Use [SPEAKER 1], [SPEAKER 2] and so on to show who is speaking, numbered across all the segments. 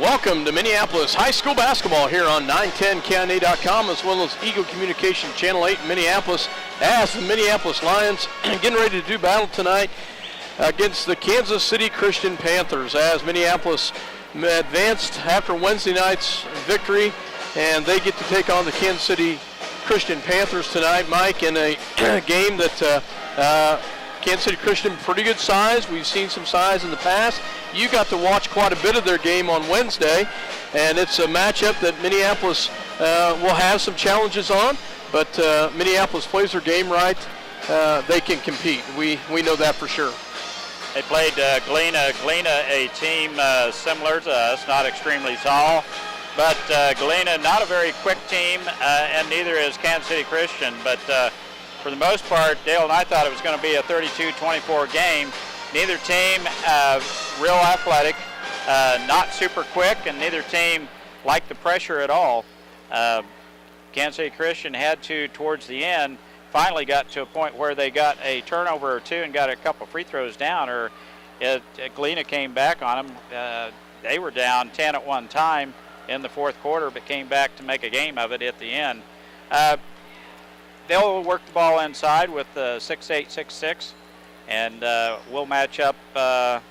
[SPEAKER 1] Welcome to Minneapolis High School Basketball here on 910KNA.com as well as Eagle Communication Channel 8 in Minneapolis, as the Minneapolis Lions getting ready to do battle tonight against the Kansas City Christian Panthers, as Minneapolis advanced after Wednesday night's victory, and they get to take on the Kansas City Christian Panthers tonight, Mike, in a game that Kansas City Christian, pretty good size. We've seen some size in the past. You got to watch quite a bit of their game on Wednesday, and it's a matchup that Minneapolis will have some challenges on, but Minneapolis plays their game right. They can compete. We know that for sure.
[SPEAKER 2] They played Galena. Galena, a team similar to us, not extremely tall, but Galena, not a very quick team, and neither is Kansas City Christian, but for the most part, Dale and I thought it was going to be a 32-24 game. Neither team real athletic, not super quick, and neither team liked the pressure at all. Kansas City Christian had to, towards the end, finally got to a point where they got a turnover or two and got a couple free throws down, or Galena came back on them. They were down 10 at one time in the fourth quarter, but came back to make a game of it at the end. They'll work the ball inside with 6'8", 6'6", and we'll match up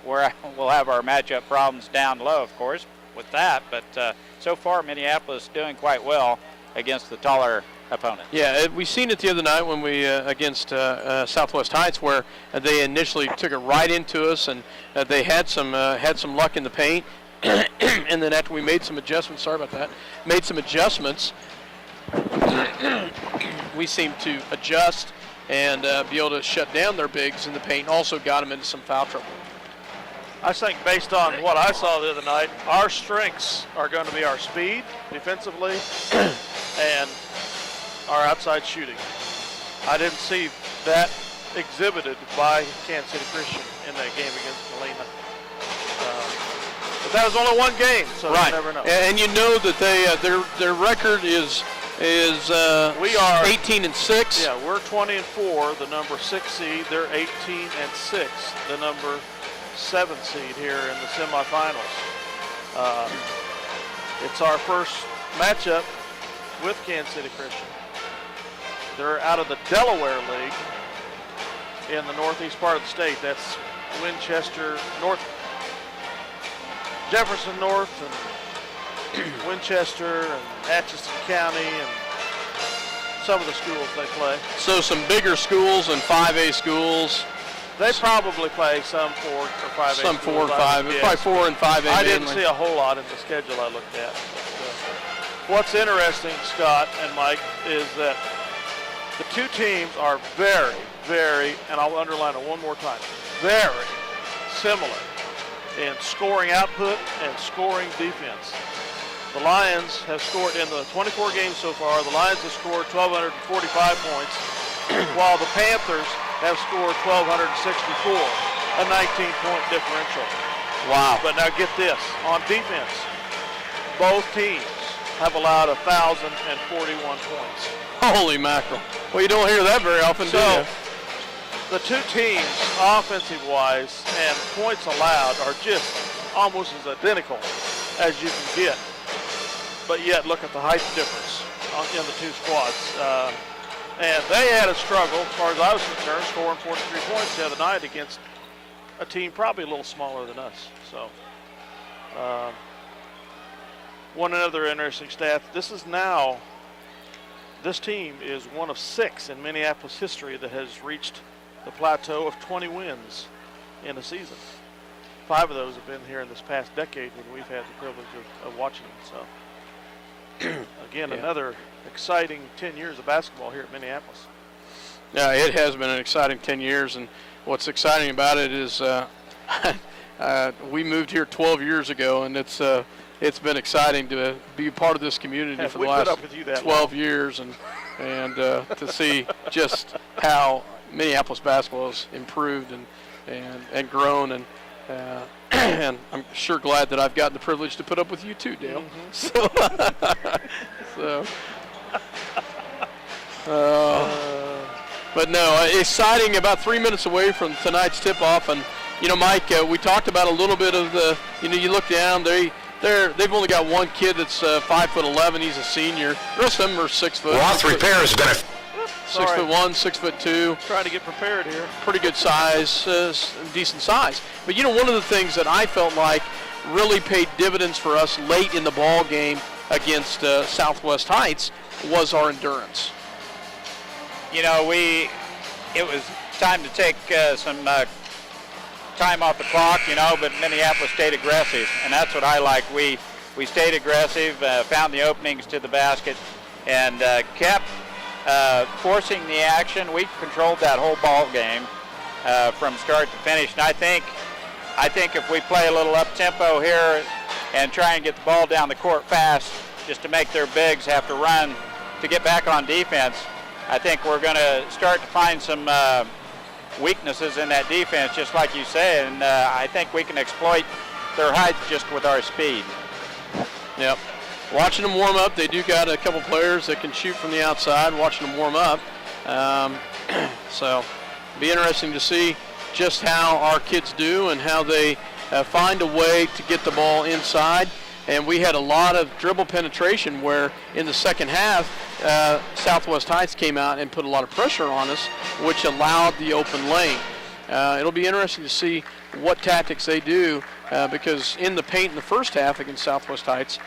[SPEAKER 2] where we'll have our matchup problems down low, of course, with that. But so far, Minneapolis doing quite well against the taller opponent.
[SPEAKER 1] Yeah, we seen it the other night when we against Southwest Heights, where they initially took it right into us, and they had some luck in the paint, and then after we made some adjustments, we seemed to adjust and be able to shut down their bigs in the paint, and also got them into some foul trouble.
[SPEAKER 3] I think based on what I saw the other night, our strengths are going to be our speed defensively and our outside shooting. I didn't see that exhibited by Kansas City Christian in that game against Galena. But that was only one game, so
[SPEAKER 1] right.
[SPEAKER 3] You never know.
[SPEAKER 1] And you know that their record is
[SPEAKER 3] we are
[SPEAKER 1] 18-6.
[SPEAKER 3] Yeah, we're 20-4, the number 6 seed. They're 18-6, the number 7 seed here in the semifinals. It's our first matchup with Kansas City Christian. They're out of the Delaware League in the northeast part of the state. That's Winchester North, Jefferson North, and Winchester and Atchison County, and some of the schools they play.
[SPEAKER 1] So some bigger schools and 5A schools.
[SPEAKER 3] They probably play some 4 or 5A
[SPEAKER 1] some
[SPEAKER 3] schools.
[SPEAKER 1] 4 and 5. Probably 4 and 5A.
[SPEAKER 3] I didn't see a whole lot in the schedule I looked at. But, what's interesting, Scott and Mike, is that the two teams are very, very, and I'll underline it one more time, very similar in scoring output and scoring defense. The Lions have scored in the 24 games so far. The Lions have scored 1,245 points, while the Panthers have scored 1,264, a 19-point differential.
[SPEAKER 1] Wow.
[SPEAKER 3] But now get this, on defense, both teams have allowed 1,041 points.
[SPEAKER 1] Holy mackerel. Well, you don't hear that very often, do you?
[SPEAKER 3] The two teams, offensive-wise and points allowed, are just almost as identical as you can get. But yet, look at the height difference in the two squads. And they had a struggle, as far as I was concerned, scoring 43 points the other night against a team probably a little smaller than us. So, one other interesting stat, this team is one of 6 in Minneapolis history that has reached the plateau of 20 wins in a season. 5 of those have been here in this past decade when we've had the privilege of watching them. So, again, another exciting 10 years of basketball here at Minneapolis.
[SPEAKER 1] Yeah, it has been an exciting 10 years, and what's exciting about it is we moved here 12 years ago, and it's been exciting to be part of this community for the last 12 years, and to see just how Minneapolis basketball has improved and grown, and I'm sure glad that I've gotten the privilege to put up with you too, Dale. But no, exciting. About 3 minutes away from tonight's tip-off, and you know, Mike, we talked about a little bit of the. You know, you look down, They've only got one kid that's 5'11". He's a senior. The rest of them are 6 foot.
[SPEAKER 4] Roth repairs been
[SPEAKER 1] 6'1", 6'2".
[SPEAKER 3] Trying to get prepared here.
[SPEAKER 1] Pretty good size, decent size. But one of the things that I felt like really paid dividends for us late in the ball game against Southwest Heights was our endurance.
[SPEAKER 2] It was time to take some time off the clock, but Minneapolis stayed aggressive, and that's what I like. We stayed aggressive, found the openings to the basket, and kept forcing the action. We controlled that whole ball game from start to finish, and I think if we play a little up-tempo here and try and get the ball down the court fast, just to make their bigs have to run to get back on defense, I think we're going to start to find some weaknesses in that defense, just like you say, and I think we can exploit their height just with our speed.
[SPEAKER 1] Yep. Watching them warm up, they do got a couple players that can shoot from the outside, watching them warm up. So it'll be interesting to see just how our kids do and how they find a way to get the ball inside. And we had a lot of dribble penetration where in the second half, Southwest Heights came out and put a lot of pressure on us, which allowed the open lane. It'll be interesting to see what tactics they do because in the paint in the first half against Southwest Heights,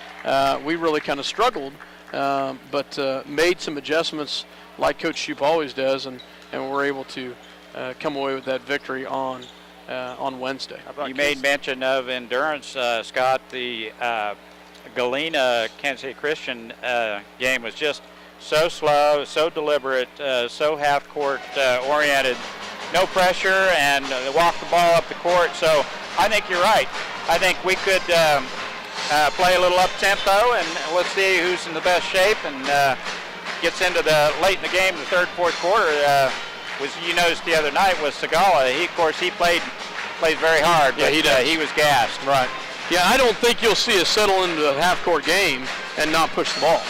[SPEAKER 1] we really kind of struggled, but made some adjustments like Coach Shoup always does, and we're able to come away with that victory on Wednesday.
[SPEAKER 2] You made mention of endurance, Scott. The Galena Kansas City Christian game was just so slow, so deliberate, so half-court oriented. No pressure and walk the ball up the court. So I think you're right. I think we could play a little up-tempo, and let's see who's in the best shape and gets into the late in the game, the third, fourth quarter. You noticed the other night was Segala. He plays very hard.
[SPEAKER 1] Yeah, he does.
[SPEAKER 2] He was gassed.
[SPEAKER 1] Right. Yeah, I don't think you'll see us settle into a half-court game and not push the ball.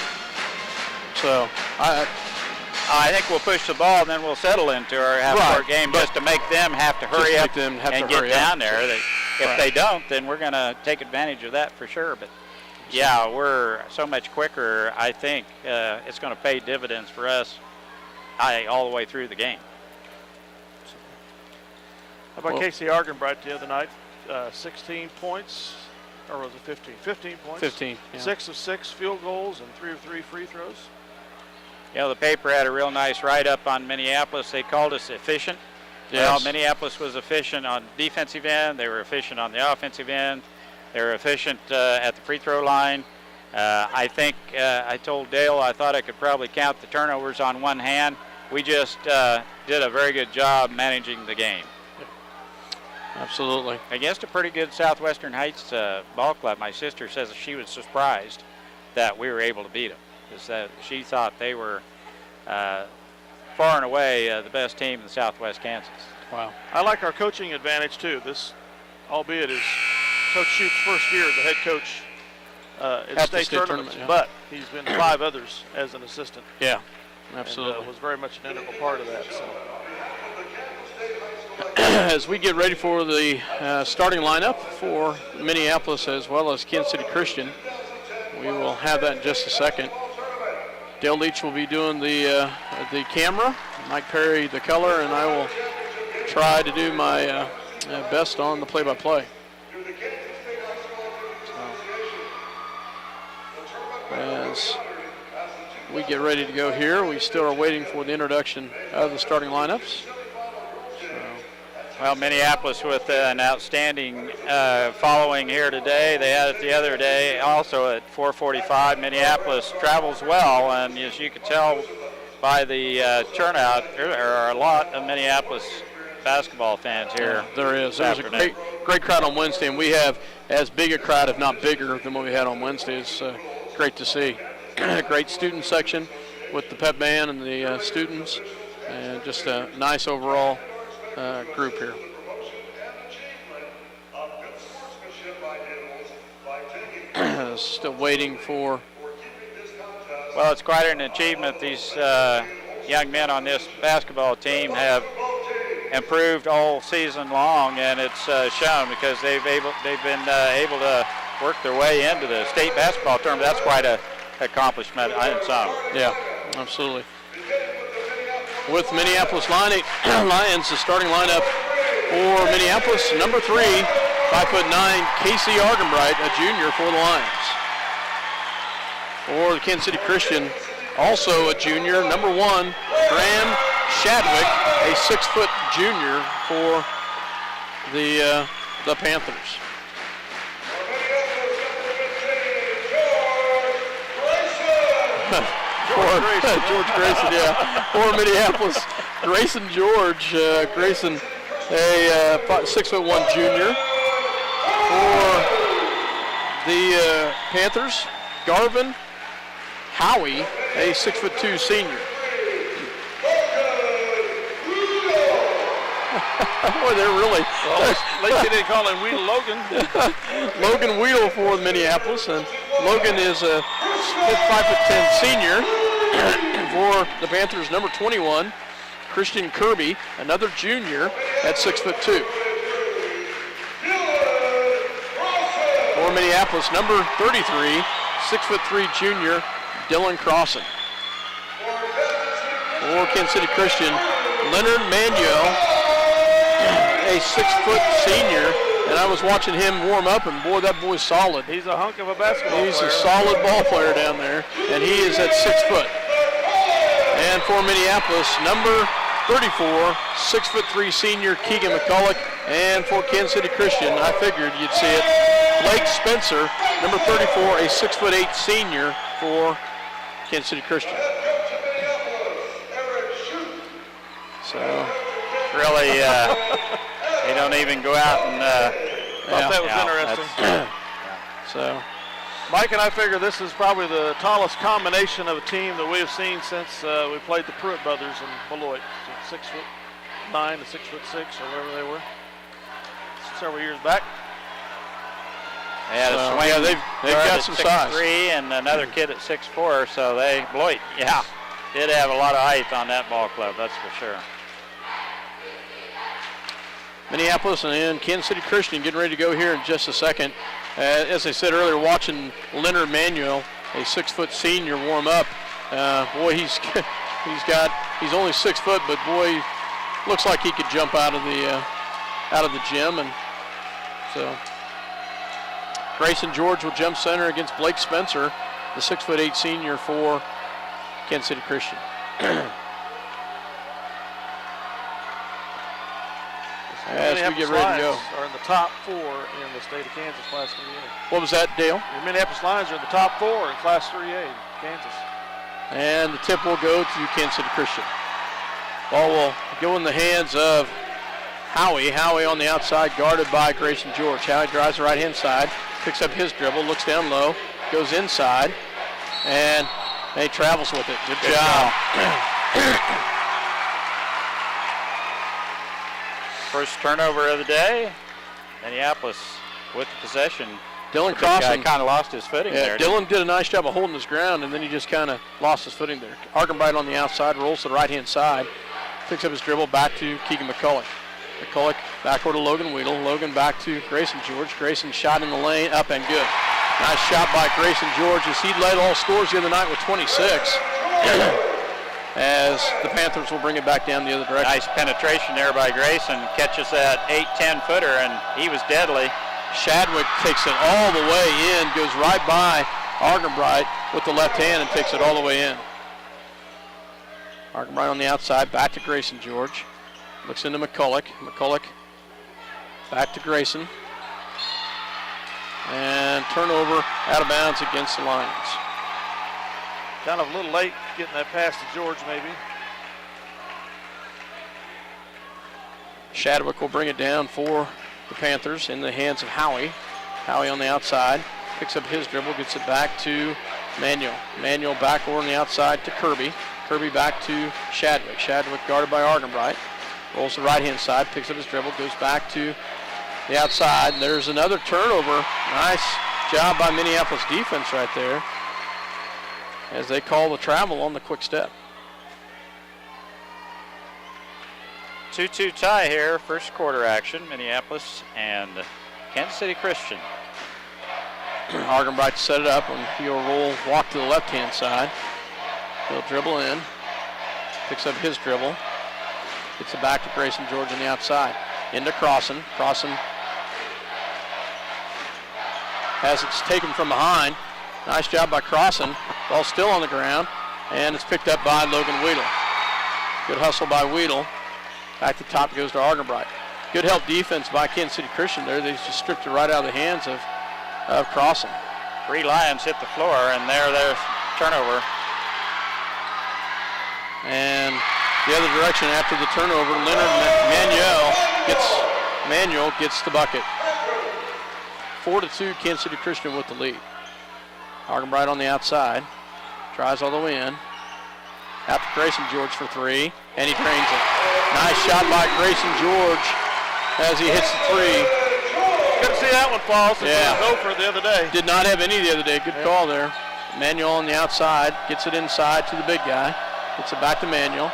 [SPEAKER 1] So
[SPEAKER 2] I think we'll push the ball, and then we'll settle into our half-court game just to make them have to hurry up and get down there. If they don't, then we're going to take advantage of that for sure. But, yeah, we're so much quicker. I think it's going to pay dividends for us all the way through the game.
[SPEAKER 3] How about Casey Argenbright the other night? 16 points, or was it 15? 15 points.
[SPEAKER 1] 15. Yeah.
[SPEAKER 3] 6 of 6 field goals and 3 of 3 free throws.
[SPEAKER 2] The paper had a real nice write-up on Minneapolis. They called us efficient.
[SPEAKER 1] Yes.
[SPEAKER 2] Well, Minneapolis was efficient on defensive end. They were efficient on the offensive end. They were efficient at the free throw line. I think I told Dale I thought I could probably count the turnovers on one hand. We just did a very good job managing the game.
[SPEAKER 1] Absolutely.
[SPEAKER 2] Against a pretty good Southwestern Heights ball club. My sister says she was surprised that we were able to beat them. Because she thought they were far and away the best team in Southwest Kansas.
[SPEAKER 1] Wow.
[SPEAKER 3] I like our coaching advantage too. This, albeit, is Coach Shoup's first year as the head coach at state tournaments,
[SPEAKER 1] yeah.
[SPEAKER 3] but he's been 5 others as an assistant.
[SPEAKER 1] Yeah, absolutely.
[SPEAKER 3] And, was very much an integral part of that. So.
[SPEAKER 1] As we get ready for the starting lineup for Minneapolis as well as Kansas City Christian, we will have that in just a second. Dale Leach will be doing the camera, Mike Perry the color, and I will try to do my best on the play-by-play. So, as we get ready to go here, we still are waiting for the introduction of the starting lineups.
[SPEAKER 2] Well, Minneapolis with an outstanding following here today. They had it the other day also at 4:45. Minneapolis travels well, and as you can tell by the turnout, there are a lot of Minneapolis basketball fans here.
[SPEAKER 1] There is. There was a great crowd on Wednesday, and we have as big a crowd, if not bigger, than what we had on Wednesday. It's great to see. Great student section with the pep band and the students, and just a nice overall group here. Still waiting for.
[SPEAKER 2] Well, it's quite an achievement. These young men on this basketball team have improved all season long, and it's shown because they've been able to work their way into the state basketball tournament. That's quite an accomplishment in itself.
[SPEAKER 1] Yeah, absolutely. With Minneapolis Lions, the starting lineup for Minneapolis, number 3, 5'9", Casey Argenbright, a junior for the Lions. For the Kansas City Christian, also a junior, number 1, Graham Shadwick, a 6-foot junior for the Panthers. George Grayson, yeah. For Minneapolis, Grayson George. Grayson, a 6'1" junior. For the Panthers, Garvin Howie, a 6'2" senior. Boy, they're really.
[SPEAKER 3] Well, at least you didn't call him Weedle Logan.
[SPEAKER 1] Logan Weedle for Minneapolis, and Logan is a 5'10" senior. For the Panthers, number 21, Christian Kirby, another junior at 6'2". For Minneapolis, number 33, 6'3" junior, Dylan Crossan. For Kansas City Christian, Leonard Manuel, a 6-foot senior, and I was watching him warm up, and boy, that boy's solid.
[SPEAKER 3] He's a hunk of a basketball player.
[SPEAKER 1] He's a solid ball player down there, and he is at 6 foot. And for Minneapolis, number 34, 6'3" senior, Keegan McCulloch, and for Kansas City Christian, I figured you'd see it, Blake Spencer, number 34, a 6'8" senior for Kansas City Christian. So,
[SPEAKER 2] really, they don't even go out and.
[SPEAKER 3] Thought that was interesting.
[SPEAKER 1] So,
[SPEAKER 3] Mike and I figure this is probably the tallest combination of a team that we have seen since we played the Pruitt brothers in Beloit. So 6'9" to 6'6" or whatever they were, several years back.
[SPEAKER 2] Yeah,
[SPEAKER 1] so, yeah, they've got some size.
[SPEAKER 2] 6'3" and another kid at 6'4", so they Beloit, yeah, did have a lot of height on that ball club, that's for sure.
[SPEAKER 1] Minneapolis and Kansas City Christian getting ready to go here in just a second. As I said earlier, watching Leonard Manuel, a 6-foot senior, warm up. Boy, he's only 6 foot, but boy, looks like he could jump out of the gym. And so Grayson George will jump center against Blake Spencer, the 6'8" senior for Kansas City Christian. As we get ready to go.
[SPEAKER 3] Are in the top 4 in the state of Kansas, Class 3A.
[SPEAKER 1] What was that, Dale?
[SPEAKER 3] The Minneapolis Lions are in the top 4 in Class 3A, Kansas.
[SPEAKER 1] And the tip will go to Kansas City Christian. Ball will go in the hands of Howie. Howie on the outside, guarded by Grayson George. Howie drives the right-hand side, picks up his dribble, looks down low, goes inside, and he travels with it. Good job.
[SPEAKER 2] First turnover of the day. Minneapolis with the possession.
[SPEAKER 1] Dylan Crossan
[SPEAKER 2] kind of lost his footing there.
[SPEAKER 1] Dylan did a nice job of holding his ground, and then he just kind of lost his footing there. Argenbright on the outside, rolls to the right-hand side, picks up his dribble back to Keegan McCulloch. McCulloch backward to Logan Weedle. Logan back to Grayson George. Grayson shot in the lane, up and good. Nice shot by Grayson George as he led all scores the other night with 26. As the Panthers will bring it back down the other direction.
[SPEAKER 2] Nice penetration there by Grayson. Catches that 8-10 footer, and he was deadly.
[SPEAKER 1] Shadwick takes it all the way in, goes right by Argenbright with the left hand and takes it all the way in. Argenbright on the outside, back to Grayson George. Looks into McCulloch. McCulloch back to Grayson. And turnover out of bounds against the Lions.
[SPEAKER 3] Kind of a little late getting that pass to George, maybe.
[SPEAKER 1] Shadwick will bring it down for the Panthers in the hands of Howie. Howie on the outside, picks up his dribble, gets it back to Manuel. Manuel back over on the outside to Kirby. Kirby back to Shadwick. Shadwick guarded by Argenbright. Rolls the right-hand side, picks up his dribble, goes back to the outside. There's another turnover. Nice job by Minneapolis defense right there, as they call the travel on the quick step.
[SPEAKER 2] 2-2 tie here, first quarter action, Minneapolis and Kansas City Christian.
[SPEAKER 1] Argenbright set it up, and he'll walk to the left-hand side. He'll dribble in, picks up his dribble, gets it back to Grayson George on the outside. Into Crossan. Crossan has it taken from behind. Nice job by Crossan. Ball still on the ground, and it's picked up by Logan Weedle. Good hustle by Weedle. Back to top goes to Argenbright. Good help defense by Kansas City Christian there. They just stripped it right out of the hands of Crossan.
[SPEAKER 2] 3 Lions hit the floor, and there's turnover.
[SPEAKER 1] And the other direction after the turnover, Leonard Manuel gets the bucket. 4-2, Kansas City Christian with the lead. Argenbright on the outside, tries all the way in. Out to Grayson George for 3, and he drains it. Nice shot by Grayson George as he hits the 3.
[SPEAKER 3] Couldn't see that one fall since
[SPEAKER 1] Yeah.
[SPEAKER 3] it was over the other day.
[SPEAKER 1] Did not have any the other day. Good call there. Manuel on the outside, gets it inside to the big guy. Gets it back to Manuel.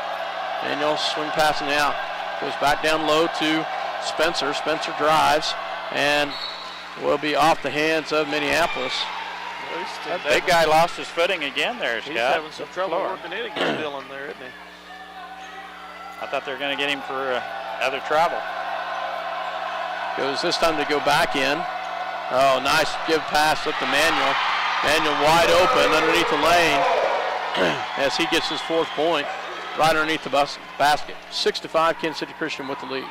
[SPEAKER 1] Manuel swing passing out. Goes back down low to Spencer. Spencer drives and will be off the hands of Minneapolis.
[SPEAKER 2] That big guy lost his footing again there, Scott.
[SPEAKER 3] He's having some trouble working in against Dillon there, isn't he?
[SPEAKER 2] I thought they were going to get him for other travel.
[SPEAKER 1] Goes this time to go back in. Oh, nice give pass up to Manuel. Manuel wide open underneath the lane as he gets his 4th point right underneath the basket. 6-5, Kansas City Christian with the lead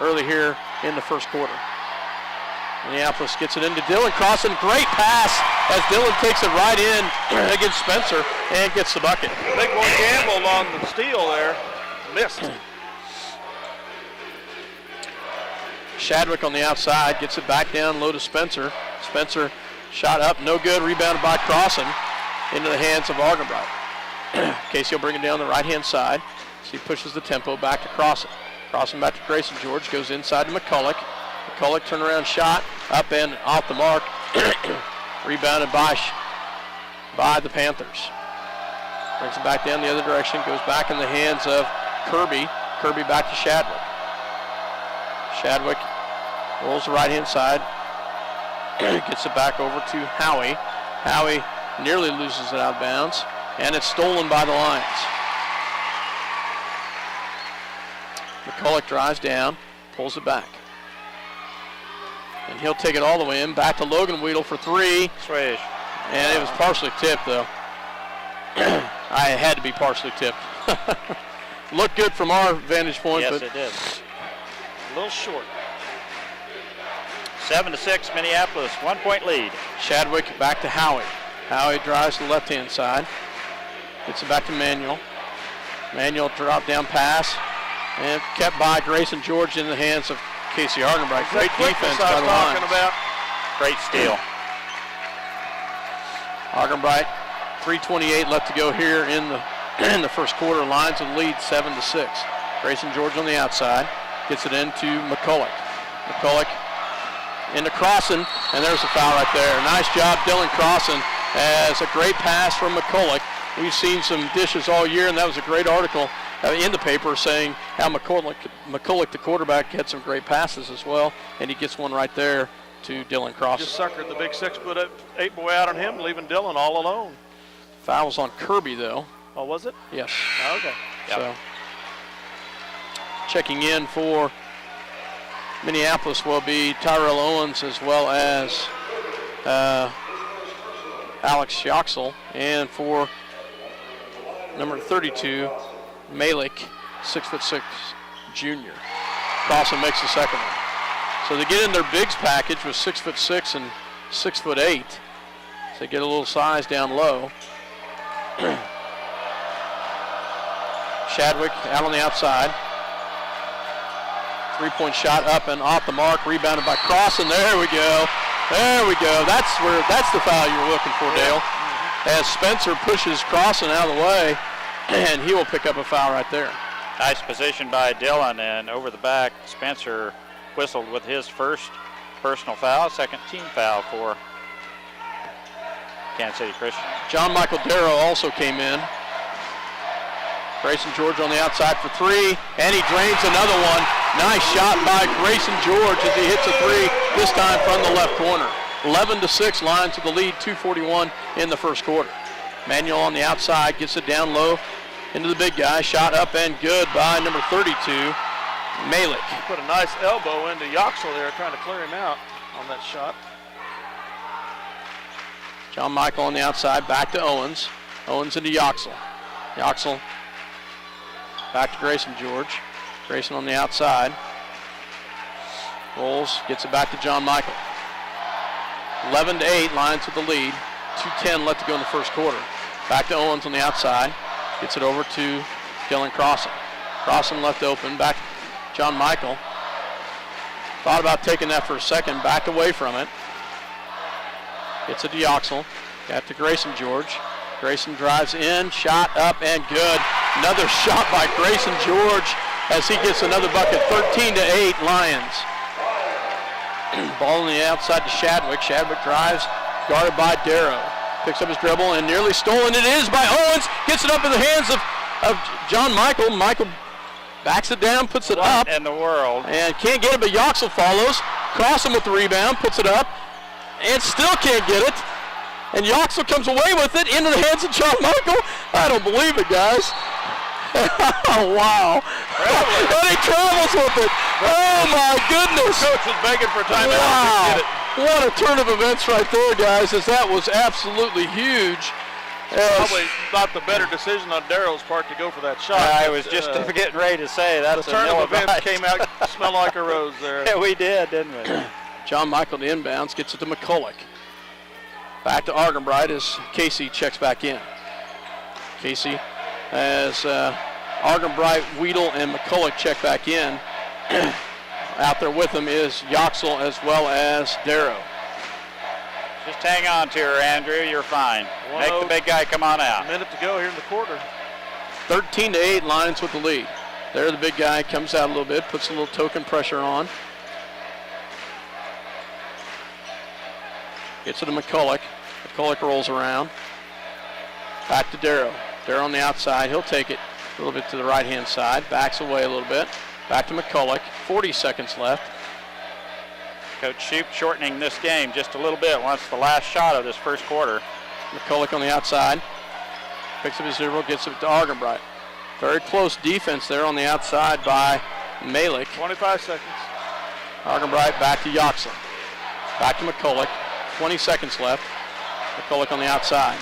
[SPEAKER 1] early here in the first quarter. Minneapolis gets it into Dillon Crossan. Great pass as Dillon takes it right in against Spencer and gets the bucket.
[SPEAKER 3] Big boy gamble on the steal there. Missed.
[SPEAKER 1] Shadwick on the outside gets it back down low to Spencer. Spencer shot up, no good. Rebounded by Crossan into the hands of Argenbright. Casey will bring it down the right-hand side. So he pushes the tempo back to Crossan. Crossan back to Grayson George. Goes inside to McCulloch. McCulloch turnaround shot up and off the mark. Rebounded by the Panthers. Brings it back down the other direction. Goes back in the hands of Kirby. Kirby back to Shadwick. Shadwick rolls the right-hand side. Gets it back over to Howie. Howie nearly loses it out of bounds. And it's stolen by the Lions. McCulloch drives down. Pulls it back. And he'll take it all the way in. Back to Logan Weedle for 3.
[SPEAKER 2] Swish.
[SPEAKER 1] And it was partially tipped, though. I had to be partially tipped. Looked good from our vantage point.
[SPEAKER 2] Yes,
[SPEAKER 1] but
[SPEAKER 2] it did.
[SPEAKER 3] A little short.
[SPEAKER 2] 7-6, Minneapolis, 1-point lead.
[SPEAKER 1] Shadwick back to Howie. Howie drives to the left-hand side. Gets it back to Manuel. Manuel drop down pass. And kept by Grayson George in the hands of Casey Argenbright. Great defense by the Lions.
[SPEAKER 2] Great steal.
[SPEAKER 1] Argenbright, 3:28 left to go here in the first quarter. Lions will lead 7-6. Grayson George on the outside. Gets it into McCulloch. McCulloch into Crossan, and there's a foul right there. Nice job, Dylan Crossan, as a great pass from McCulloch. We've seen some dishes all year, and that was a great article in the paper saying how McCulloch, the quarterback, had some great passes as well, and he gets one right there to Dylan Crossan.
[SPEAKER 3] Just suckered the big 6'8" boy out on him, leaving Dylan all alone.
[SPEAKER 1] Foul was on Kirby, though.
[SPEAKER 3] Oh, was it?
[SPEAKER 1] Yes.
[SPEAKER 3] Oh, okay.
[SPEAKER 2] Yep.
[SPEAKER 1] So, checking in for Minneapolis will be Tyrell Owens as well as Alex Yoxel, and for number 32, Malik, 6'6" junior. Crossan makes the second one. So they get in their bigs package with 6'6" and 6'8". So they get a little size down low. Shadwick out on the outside. 3-point shot up and off the mark, rebounded by Crossan. There we go. There we go. That's the foul you were looking for, Dale. As Spencer pushes Crossan out of the way, and he will pick up a foul right there.
[SPEAKER 2] Nice position by Dillon, and over the back, Spencer whistled with his first personal foul, second team foul for Kansas City Christian.
[SPEAKER 1] John Michael Darrow also came in. Grayson George on the outside for 3, and he drains another one. Nice shot by Grayson George as he hits a 3, this time from the left corner. 11-6, Lions with the lead, 2:41 in the first quarter. Manuel on the outside, gets it down low into the big guy. Shot up and good by number 32, Malik.
[SPEAKER 3] Put a nice elbow into Yoxel there, trying to clear him out on that shot.
[SPEAKER 1] John Michael on the outside, back to Owens. Owens into Yoxel. Yoxel back to Grayson George. Grayson on the outside. Rolls, gets it back to John Michael. 11-8, Lions with the lead. 2:10 left to go in the first quarter. Back to Owens on the outside. Gets it over to Dylan Crossan. Crossan left open, back to John Michael. Thought about taking that for a second, backed away from it. Gets it to Yoxel. Got to Grayson George. Grayson drives in, shot up and good. Another shot by Grayson George as he gets another bucket. 13-8 Lions. Ball on the outside to Shadwick. Shadwick drives, guarded by Darrow. Picks up his dribble and nearly stolen. It is by Owens. Gets it up in the hands of John Michael. Michael backs it down, puts it up.
[SPEAKER 2] What in the world?
[SPEAKER 1] And can't get it, but Yoxel follows. Crossan with the rebound, puts it up, and still can't get it. And Yoxel comes away with it into the hands of John Michael. I don't believe it, guys. Oh, wow. And he travels with it. Oh, my goodness.
[SPEAKER 3] Coach was begging for a timeout.
[SPEAKER 1] Wow.
[SPEAKER 3] Get it.
[SPEAKER 1] What a turn of events right there, guys, as that was absolutely huge.
[SPEAKER 3] Probably not the better decision on Darrow's part to go for that shot.
[SPEAKER 2] I was just getting ready to say that's
[SPEAKER 3] the turn of events came out, smelled like a rose there.
[SPEAKER 2] Yeah, we did, didn't we?
[SPEAKER 1] John Michael to inbounds, gets it to McCulloch. Back to Argenbright as Casey checks back in. Casey as Argenbright, Weedle, and McCulloch check back in. Out there with him is Yoxel as well as Darrow.
[SPEAKER 2] Just hang on to her, Andrew. You're fine. Make the big guy come on out.
[SPEAKER 3] A minute to go here in the quarter.
[SPEAKER 1] 13-8, Lions with the lead. There the big guy comes out a little bit, puts a little token pressure on. Gets it to McCulloch. McCulloch rolls around. Back to Darrow. Darrow on the outside. He'll take it a little bit to the right-hand side. Backs away a little bit. Back to McCulloch. 40 seconds left.
[SPEAKER 2] Coach Shoup shortening this game just a little bit. Wants the last shot of this first quarter.
[SPEAKER 1] McCulloch on the outside. Picks up his dribble, gets it to Argenbright. Very close defense there on the outside by Malik.
[SPEAKER 3] 25 seconds.
[SPEAKER 1] Argenbright back to Yoxel. Back to McCulloch. 20 seconds left. McCulloch on the outside.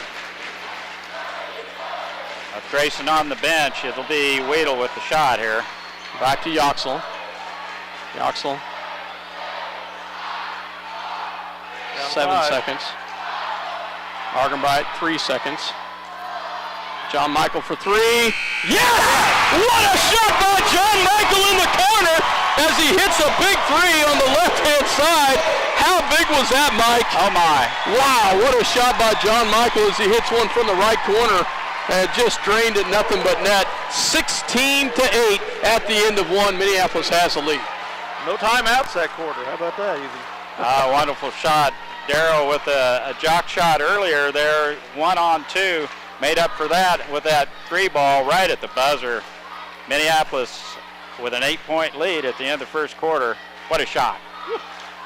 [SPEAKER 2] Grayson on the bench. It'll be Weedle with the shot here.
[SPEAKER 1] Back to Yoxel. Yoxel. 7 seconds. Argenbright, 3 seconds. John Michael for 3. Yes! What a shot by John Michael in the corner as he hits a big 3 on the left-hand side. How big was that, Mike?
[SPEAKER 2] Oh, my.
[SPEAKER 1] Wow, what a shot by John Michael as he hits one from the right corner and just drained it, nothing but net. 16-8 at the end of one. Minneapolis has the lead.
[SPEAKER 3] No timeouts that quarter. How about that, Evie?
[SPEAKER 2] Wonderful shot. Darrow with a jock shot earlier there, 1-on-2, made up for that with that 3 ball right at the buzzer. Minneapolis with an 8-point lead at the end of the first quarter. What a shot.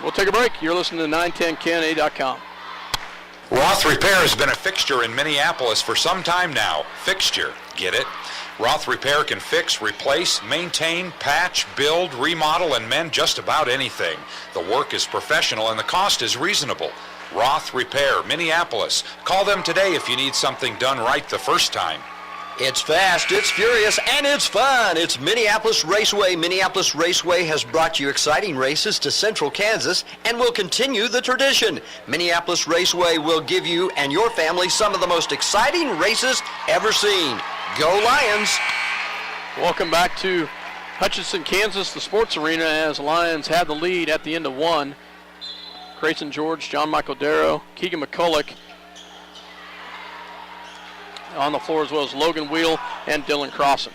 [SPEAKER 1] We'll take a break. You're listening to 910KNA.com.
[SPEAKER 4] Roth Repair has been a fixture in Minneapolis for some time now. Fixture, get it? Roth Repair can fix, replace, maintain, patch, build, remodel, and mend just about anything. The work is professional and the cost is reasonable. Roth Repair, Minneapolis. Call them today if you need something done right the first time.
[SPEAKER 5] It's fast, it's furious, and it's fun. It's Minneapolis Raceway. Minneapolis Raceway has brought you exciting races to Central Kansas and will continue the tradition. Minneapolis Raceway will give you and your family some of the most exciting races ever seen. Go Lions!
[SPEAKER 1] Welcome back to Hutchinson, Kansas, the sports arena, as Lions had the lead at the end of one. Grayson George, John Michael Darrow, Keegan McCulloch on the floor, as well as Logan Wheel and Dylan Crossan.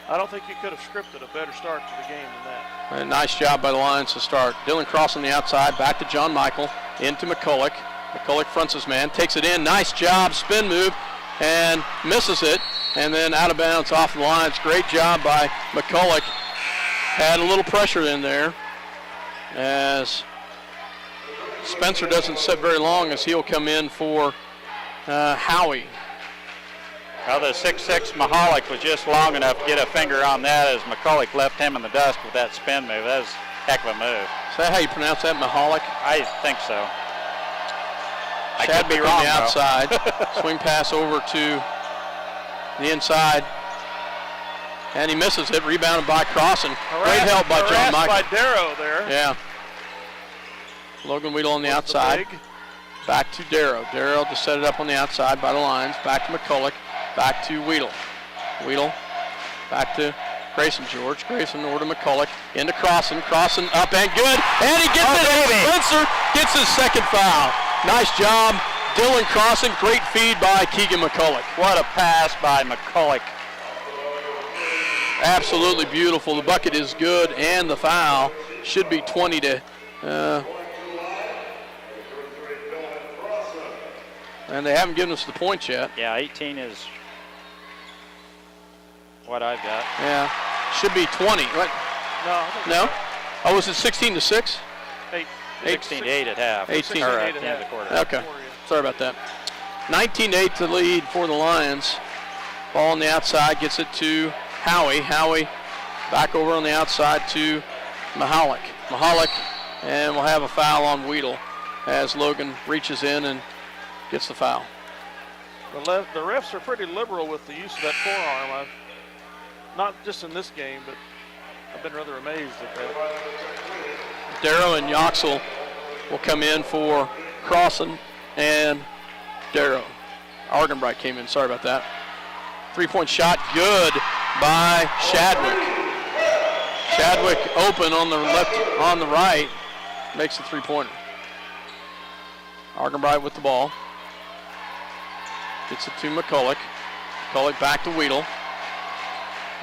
[SPEAKER 3] I don't think you could have scripted a better start to the game than that.
[SPEAKER 1] A nice job by the Lions to start. Dylan Crossan on the outside, back to John Michael, into McCulloch. McCulloch fronts his man, takes it in, nice job, spin move, and misses it, and then out of bounds off the lines. Great job by McCulloch. Had a little pressure in there as Spencer doesn't sit very long as he'll come in for Howie.
[SPEAKER 2] Well, the 6'6" Mahalik was just long enough to get a finger on that as McCulloch left him in the dust with that spin move. That was a heck of a move.
[SPEAKER 1] Is that how you pronounce that, Mahalik?
[SPEAKER 2] I think so. I
[SPEAKER 1] Chad
[SPEAKER 2] could be wrong,
[SPEAKER 1] on the outside. Swing pass over to the inside. And he misses it. Rebounded by Crossan. Great help by John Michael.
[SPEAKER 3] By Darrow there.
[SPEAKER 1] Yeah. Logan Weedle on the outside. Back to Darrow. Darrow to set it up on the outside by the lines. Back to McCulloch. Back to Weedle. Weedle back to Grayson George. Grayson over to McCulloch. Into Crossan. Crossan up and good. And he gets it. Spencer gets his second foul. Nice job, Dylan Crossan. Great feed by Keegan McCulloch.
[SPEAKER 2] What a pass by McCulloch.
[SPEAKER 1] Absolutely beautiful. The bucket is good, and the foul should be 20 to. And they haven't given us the points yet.
[SPEAKER 2] Yeah, 18 is what I've got.
[SPEAKER 1] Yeah, should be 20. Right? No. Oh, was it 16 to 6?
[SPEAKER 2] 16 to 8 at half.
[SPEAKER 1] 18
[SPEAKER 2] or
[SPEAKER 1] to
[SPEAKER 2] at the end of the quarter.
[SPEAKER 1] Okay, sorry about that. 19-8 to lead for the Lions. Ball on the outside, gets it to Howie. Howie back over on the outside to Mahalik. Mahalik, and we'll have a foul on Weedle as Logan reaches in and gets the foul.
[SPEAKER 3] The refs are pretty liberal with the use of that forearm. Not just in this game, but I've been rather amazed at that.
[SPEAKER 1] Darrow and Yoxel will come in for Crossan and Darrow. Argenbright came in, sorry about that. 3-point shot, good by Shadwick. Shadwick open on the left, on the right, makes the 3-pointer. Argenbright with the ball. Gets it to McCulloch. McCulloch back to Weedle.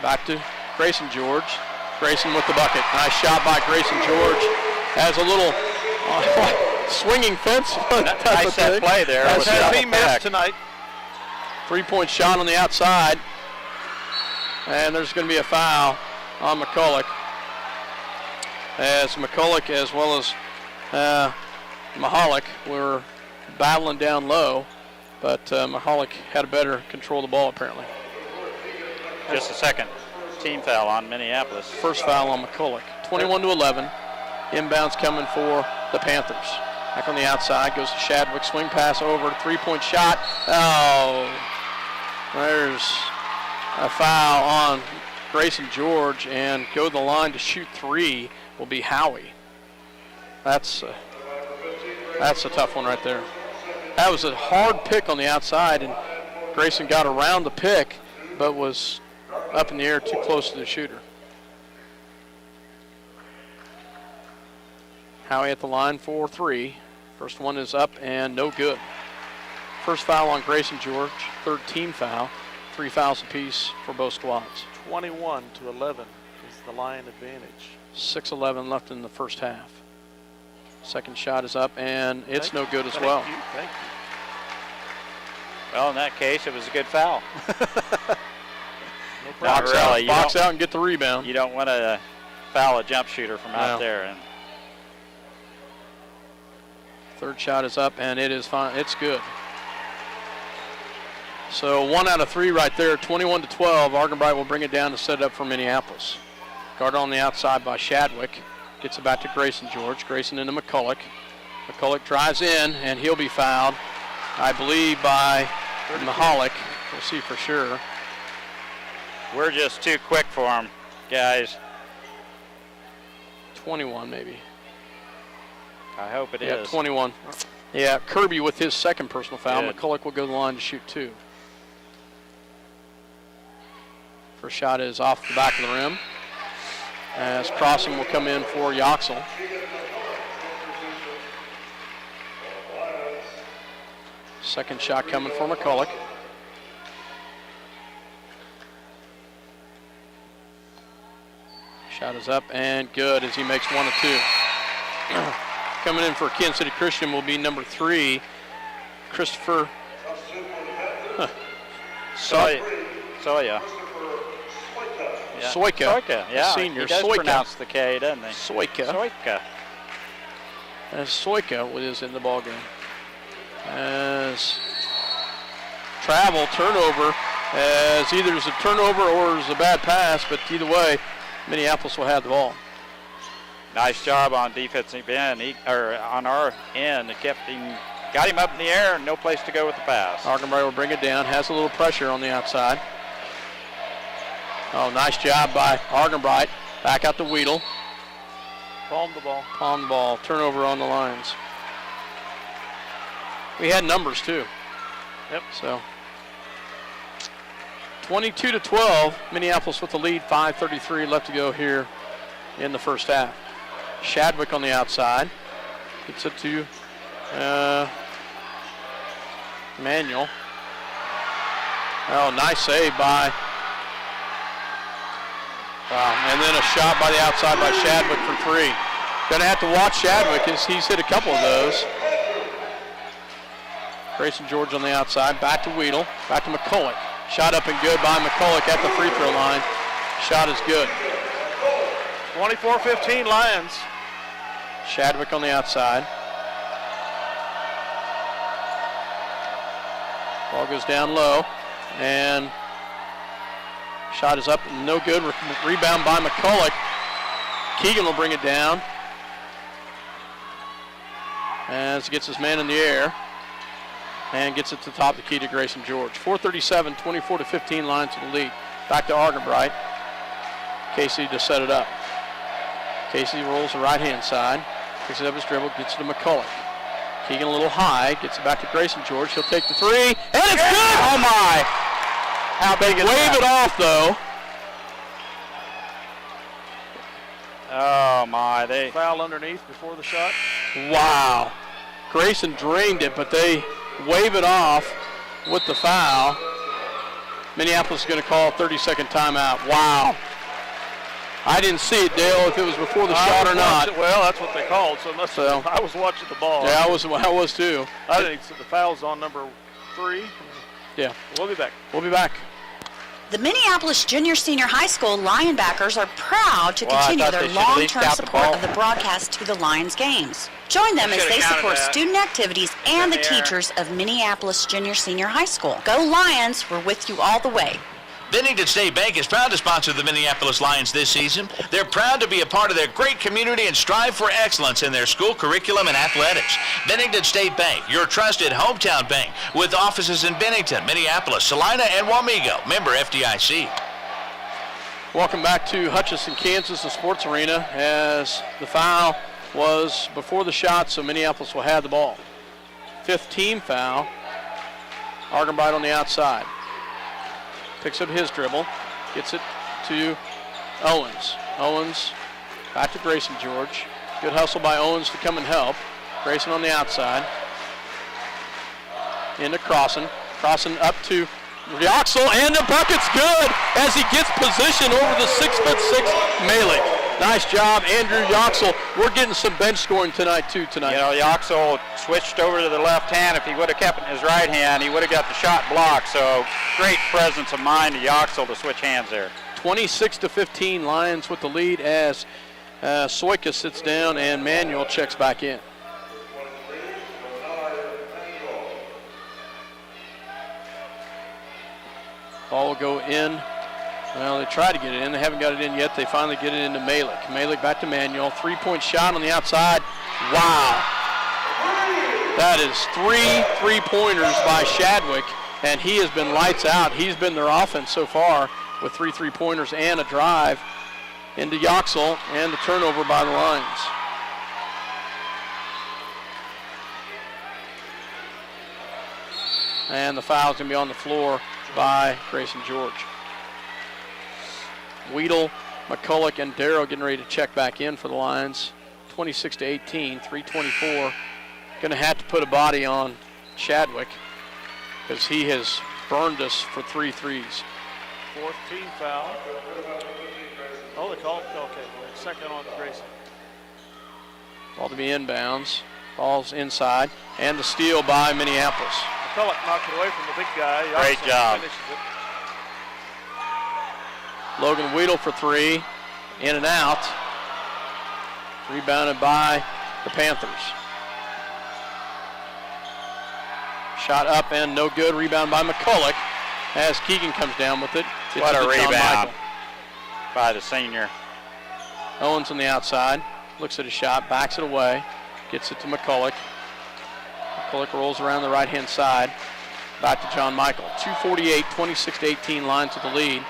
[SPEAKER 1] Back to Grayson George. Grayson with the bucket. Nice shot by Grayson George. Has a little swinging fence.
[SPEAKER 2] Nice set play there.
[SPEAKER 3] Has he missed tonight?
[SPEAKER 1] 3-point shot on the outside. And there's going to be a foul on McCulloch. As McCulloch as well as Mahalik were battling down low. But Mahalik had a better control of the ball apparently.
[SPEAKER 2] Just a second team foul on Minneapolis.
[SPEAKER 1] First foul on McCulloch. 21-11. Inbounds coming for the Panthers. Back on the outside goes to Shadwick. Swing pass over. 3-point shot. Oh, there's a foul on Grayson George, and go to the line to shoot 3 will be Howie. That's a tough one right there. That was a hard pick on the outside, and Grayson got around the pick, but was up in the air too close to the shooter. Howie at the line for 3. First one is up and no good. First foul on Grayson George, third team foul. 3 fouls apiece for both squads.
[SPEAKER 3] 21-11 is the Lion advantage.
[SPEAKER 1] 6:11 left in the first half. Second shot is up and it's no good as well.
[SPEAKER 3] Thank you.
[SPEAKER 2] Well, in that case, it was a good foul.
[SPEAKER 1] Box out and get the rebound.
[SPEAKER 2] You don't want to foul a jump shooter from out there. And
[SPEAKER 1] third shot is up and it is fine. It's good. So 1 out of 3 right there. 21-12. Argenbright will bring it down to set it up for Minneapolis. Guarded on the outside by Shadwick. Gets it back to Grayson George. Grayson into McCulloch. McCulloch drives in and he'll be fouled, I believe, by Mahalik. We'll see for sure.
[SPEAKER 2] We're just too quick for him, guys.
[SPEAKER 1] 21 maybe.
[SPEAKER 2] I hope it is.
[SPEAKER 1] Yeah, 21. Yeah, Kirby with his second personal foul.
[SPEAKER 2] Good.
[SPEAKER 1] McCulloch will go to the line to shoot 2. First shot is off the back of the rim. As Crossan will come in for Yoxel. Second shot coming for McCulloch. Shot is up and good as he makes 1 of 2. Coming in for Kansas City Christian will be number 3, Christopher
[SPEAKER 2] Soya. Yeah.
[SPEAKER 1] Soika.
[SPEAKER 2] Soika, yeah.
[SPEAKER 1] Senior.
[SPEAKER 2] He does
[SPEAKER 1] Soika.
[SPEAKER 2] pronounce the K, doesn't he?
[SPEAKER 1] Soika.
[SPEAKER 2] Soika.
[SPEAKER 1] as Soika is in the ball game. As travel turnover, as either it's a turnover or it's a bad pass, but either way, Minneapolis will have the ball.
[SPEAKER 2] Nice job on defensive end, on our end. It got him up in the air and no place to go with the pass.
[SPEAKER 1] Argenbright will bring it down, has a little pressure on the outside. Oh, nice job by Argenbright. Back out to Weedle.
[SPEAKER 3] Palm the ball.
[SPEAKER 1] Palm the ball. Turnover on the Lions. We had numbers too.
[SPEAKER 3] Yep.
[SPEAKER 1] So 22-12, Minneapolis with the lead. 5:33 left to go here in the first half. Shadwick on the outside. Gets it to Manuel. Oh, nice save by. Wow, and then a shot by the outside by Shadwick for three. Gonna have to watch Shadwick as he's hit a couple of those. Grayson George on the outside, back to Weedle, back to McCulloch. Shot up and good by McCulloch at the free throw line. Shot is good.
[SPEAKER 3] 24-15 Lions.
[SPEAKER 1] Shadwick on the outside. Ball goes down low, and shot is up, no good. Rebound by McCulloch. Keegan will bring it down as he gets his man in the air and gets it to the top of the key to Grayson George. 4:37, 24-15 Lions to the lead. Back to Argenbright. Casey to set it up. Casey rolls the right-hand side, picks it up his dribble, gets it to McCulloch. Keegan a little high, gets it back to Grayson George. He'll take the three, and it's good! Oh my!
[SPEAKER 3] How big is
[SPEAKER 1] Wave it off though.
[SPEAKER 2] Oh my, they
[SPEAKER 3] foul underneath before the shot.
[SPEAKER 1] Wow. Grayson drained it, but they wave it off with the foul. Minneapolis is going to call a 30-second timeout. Wow. I didn't see it, Dale, if it was before the shot or not.
[SPEAKER 3] Well, that's what they called, so I was watching the ball.
[SPEAKER 1] Yeah, I was too.
[SPEAKER 3] I didn't see the foul's on number 3.
[SPEAKER 1] Yeah.
[SPEAKER 3] We'll be back.
[SPEAKER 1] We'll be back.
[SPEAKER 6] The Minneapolis Junior-Senior High School Lionbackers are proud to continue their long-term support of the broadcast to the Lions games. Join them as they support student activities and the teachers of Minneapolis Junior-Senior High School. Go Lions, we're with you all the way.
[SPEAKER 7] Bennington State Bank is proud to sponsor the Minneapolis Lions this season. They're proud to be a part of their great community and strive for excellence in their school curriculum and athletics. Bennington State Bank, your trusted hometown bank, with offices in Bennington, Minneapolis, Salina, and Wamego. Member FDIC.
[SPEAKER 1] Welcome back to Hutchinson, Kansas, the sports arena, as the foul was before the shot, so Minneapolis will have the ball. 5th team foul. Argenbright on the outside. Picks up his dribble, gets it to Owens. Owens back to Grayson George. Good hustle by Owens to come and help. Grayson on the outside. Into Crossan. Crossan up to Yoxel, and the bucket's good as he gets position over the 6'6" Malik. Nice job, Andrew Yoxel. We're getting some bench scoring tonight. You know,
[SPEAKER 2] Yoxel switched over to the left hand. If he would have kept it in his right hand, he would have got the shot blocked. So great presence of mind to Yoxel to switch hands there.
[SPEAKER 1] 26-15, Lions with the lead as Soika sits down and Manuel checks back in. Ball will go in. Well, they tried to get it in. They haven't got it in yet. They finally get it into Malik. Malik back to Manuel. 3-point shot on the outside. Wow. That is 3 3-pointers by Shadwick, and he has been lights out. He's been their offense so far with 3 3-pointers and a drive into Yoxel, and the turnover by the Lions. And the foul's going to be on the floor by Grayson George. Weedle, McCulloch, and Darrow getting ready to check back in for the Lions. 26-18, 3:24. Going to have to put a body on Shadwick because he has burned us for 3 threes.
[SPEAKER 3] 4th team foul. Oh, they called. Okay, second on Grayson.
[SPEAKER 1] Ball to be inbounds. Ball's inside, and the steal by Minneapolis.
[SPEAKER 3] McCulloch knocked it away from the big guy.
[SPEAKER 2] Great job.
[SPEAKER 1] Logan Weedle for 3, in and out. Rebounded by the Panthers. Shot up and no good. Rebound by McCulloch as Keegan comes down with it.
[SPEAKER 2] What a rebound by the senior.
[SPEAKER 1] Owens on the outside. Looks at his shot, backs it away. Gets it to McCulloch. McCulloch rolls around the right-hand side. Back to John Michael. 2:48, 26-18, Lions with the lead.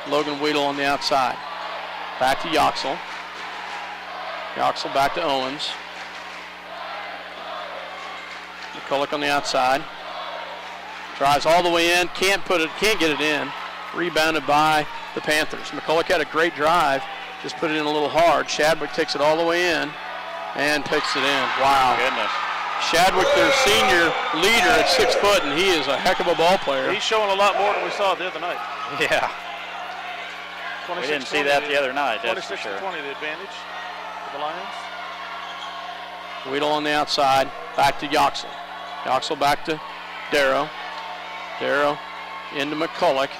[SPEAKER 1] Logan Weedle on the outside. Back to Yoxel. Yoxel back to Owens. McCulloch on the outside. Drives all the way in, can't get it in. Rebounded by the Panthers. McCulloch had a great drive, just put it in a little hard. Shadwick takes it all the way in and takes it in. Wow.
[SPEAKER 2] Goodness.
[SPEAKER 1] Shadwick, their senior leader at 6 foot, and he is a heck of a ball player.
[SPEAKER 3] He's showing a lot more than we saw the other night.
[SPEAKER 2] Yeah. We didn't see that the other night, that's for sure.
[SPEAKER 3] 26-20, the advantage for the Lions.
[SPEAKER 1] Weedle on the outside, back to Yoxel. Yoxel back to Darrow. Darrow into McCulloch.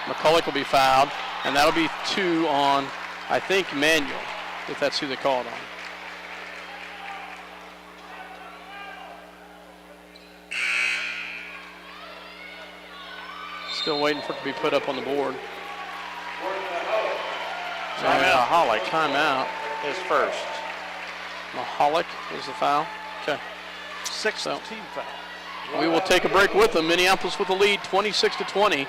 [SPEAKER 1] McCulloch will be fouled, and that'll be 2 on, I think, Manuel, if that's who they called on. Still waiting for it to be put up on the board.
[SPEAKER 2] Mahalik.
[SPEAKER 1] Timeout.
[SPEAKER 2] His first.
[SPEAKER 1] Mahalik is the foul. Okay.
[SPEAKER 3] 6th team foul.
[SPEAKER 1] We will take a break with them. Minneapolis with the lead, 26-20.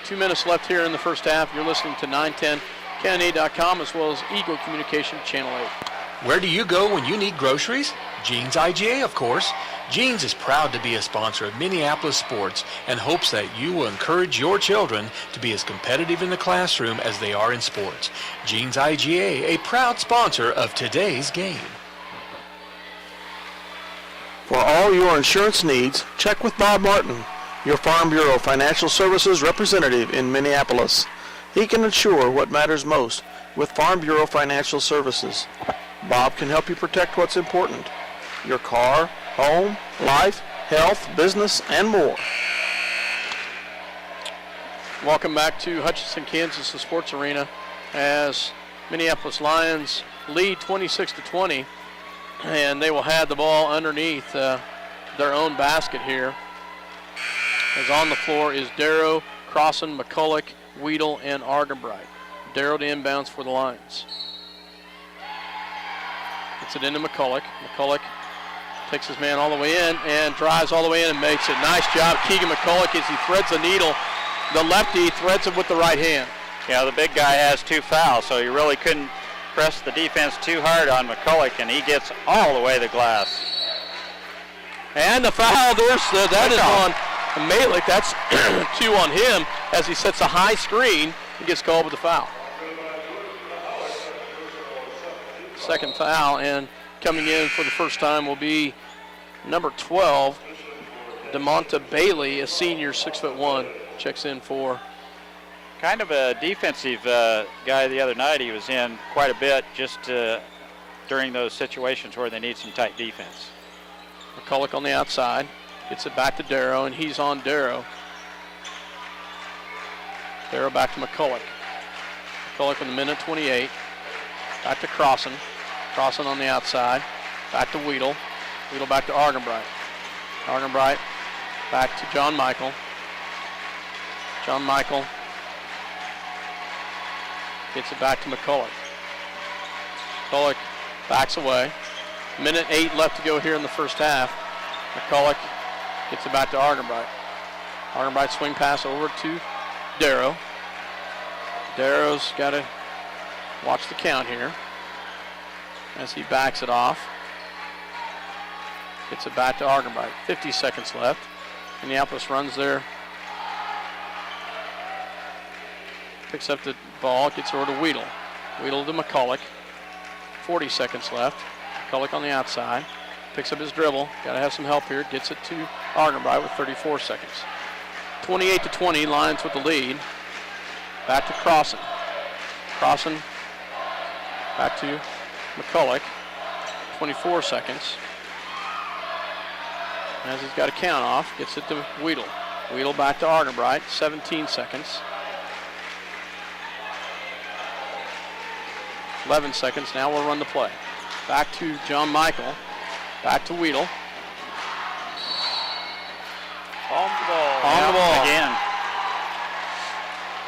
[SPEAKER 1] 2 minutes left here in the first half. You're listening to 910KNA.com as well as Eagle Communication Channel 8.
[SPEAKER 8] Where do you go when you need groceries? Jeans IGA, of course. Jeans is proud to be a sponsor of Minneapolis sports and hopes that you will encourage your children to be as competitive in the classroom as they are in sports. Jeans IGA, a proud sponsor of today's game.
[SPEAKER 9] For all your insurance needs, check with Bob Martin, your Farm Bureau Financial Services representative in Minneapolis. He can insure what matters most with Farm Bureau Financial Services. Bob can help you protect what's important: your car, home, life, health, business, and more.
[SPEAKER 1] Welcome back to Hutchinson, Kansas, the sports arena, as Minneapolis Lions lead 26-20, and they will have the ball underneath their own basket here. As on the floor is Darrow, Crossan, McCulloch, Weedle, and Argenbright. Darrow to inbounds for the Lions. Gets it into McCulloch. McCulloch takes his man all the way in and drives all the way in and makes it. Nice job, Keegan McCulloch, as he threads the needle. The lefty threads it with the right hand.
[SPEAKER 2] Yeah, the big guy has 2 fouls, so you really couldn't press the defense too hard on McCulloch, and he gets all the way to the glass.
[SPEAKER 1] And the foul, that is on Malik. That's 2 on him as he sets a high screen and gets called with the foul. Second foul, and coming in for the first time will be number 12, DeMonta Bailey, a senior, 6'1", checks in for.
[SPEAKER 2] Kind of a defensive guy the other night. He was in quite a bit just during those situations where they need some tight defense.
[SPEAKER 1] McCulloch on the outside, gets it back to Darrow, and he's on Darrow. Darrow back to McCulloch. McCulloch in the minute 28. Back to Crossan. Crossan on the outside. Back to Weedle. Weedle back to Argenbright. Argenbright back to John Michael. John Michael gets it back to McCulloch. McCulloch backs away. Minute 8 left to go here in the first half. McCulloch gets it back to Argenbright. Argenbright swing pass over to Darrow. Darrow's got to watch the count here as he backs it off. Gets it back to Argenbright. 50 seconds left. Minneapolis runs there. Picks up the ball, gets over to Weedle. Weedle to McCulloch. 40 seconds left. McCulloch on the outside. Picks up his dribble. Got to have some help here. Gets it to Argenbright with 34 seconds. 28-20, Lions with the lead. Back to Crossan. Crossan back to McCulloch. 24 seconds. As he's got a count off, gets it to Weedle. Weedle back to Argenbright. 17 seconds. 11 seconds. Now we'll run the play. Back to John Michael. Back to Weedle.
[SPEAKER 3] On the ball.
[SPEAKER 1] On the ball.
[SPEAKER 2] Again.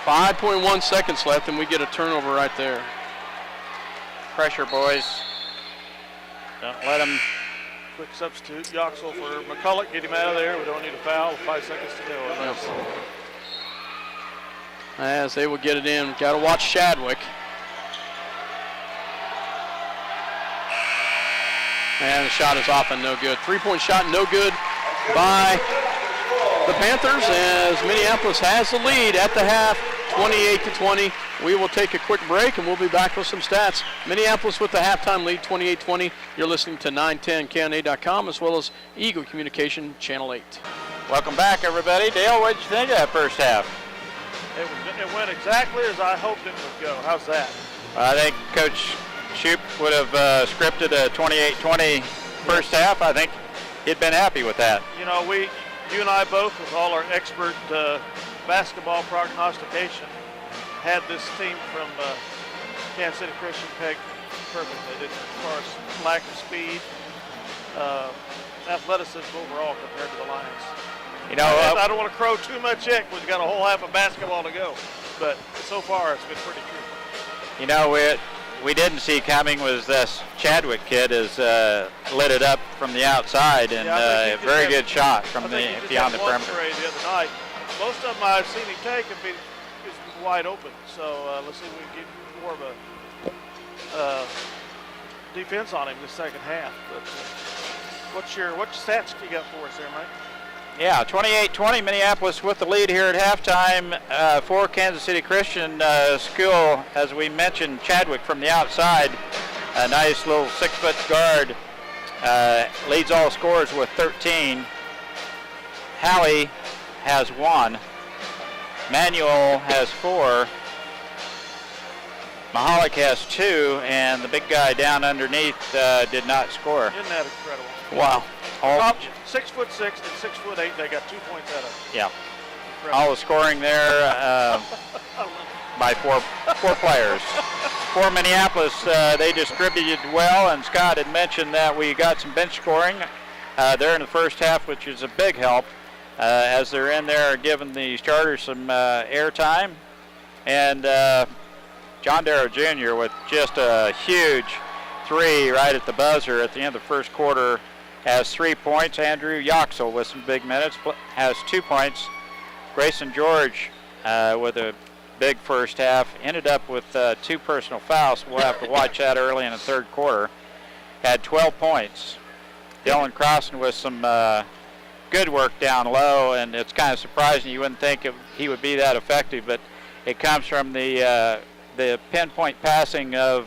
[SPEAKER 1] 5.1 seconds left, and we get a turnover right there.
[SPEAKER 2] Pressure, boys. Don't let them.
[SPEAKER 3] Quick substitute. Yoxel for McCulloch. Get him out of there. We don't need a foul. 5 seconds to go.
[SPEAKER 1] Yep. As they will get it in. Got to watch Chadwick. And the shot is off and no good. 3-point shot, no good by the Panthers, as Minneapolis has the lead at the half, 28-20. We will take a quick break, and we'll be back with some stats. Minneapolis with the halftime lead, 28-20. You're listening to 910KNA.com as well as Eagle Communication Channel 8.
[SPEAKER 2] Welcome back, everybody. Dale, what did you think of that first half?
[SPEAKER 3] It went exactly as I hoped it would go. How's that?
[SPEAKER 2] I think Coach Shoup would have scripted a 28-20 first half. I think he'd been happy with that.
[SPEAKER 3] You know, you and I both, with all our expert basketball prognostication, had this team from Kansas City Christian pegged perfectly. As far as lack of speed, athleticism overall compared to the Lions.
[SPEAKER 2] You know,
[SPEAKER 3] I don't want to crow too much yet. We've got a whole half of basketball to go, but so far it's been pretty true.
[SPEAKER 2] You know, we didn't see coming was this Chadwick kid has lit it up from the outside, and a very good shot from beyond the perimeter.
[SPEAKER 3] The other night, most of them I've seen him take have been wide open. So let's see if we can get more of a defense on him this second half. But what's your stats you got for us there, Mike?
[SPEAKER 2] Yeah, 28-20, Minneapolis with the lead here at halftime for Kansas City Christian School. As we mentioned, Chadwick from the outside, a nice little 6-foot guard, leads all scorers with 13. Hallie has 1. Manuel has 4. Mahalik has 2, and the big guy down underneath did not score.
[SPEAKER 3] Isn't that incredible?
[SPEAKER 1] Wow.
[SPEAKER 3] 6'6" and 6'8", they got 2 points out of it.
[SPEAKER 2] Yeah.
[SPEAKER 3] Incredible.
[SPEAKER 2] All the scoring there by four players. For Minneapolis, they distributed well, and Scott had mentioned that we got some bench scoring there in the first half, which is a big help as they're in there giving the starters some air time. And John Darrow Jr. with just a huge 3 right at the buzzer at the end of the first quarter has 3 points. Andrew Yoxel with some big minutes has 2 points. Grayson George with a big first half ended up with 2 personal fouls. We'll have to watch that early in the third quarter. Had 12 points. Dylan Crossan with some good work down low, and it's kind of surprising. You wouldn't think he would be that effective, but it comes from the pinpoint passing of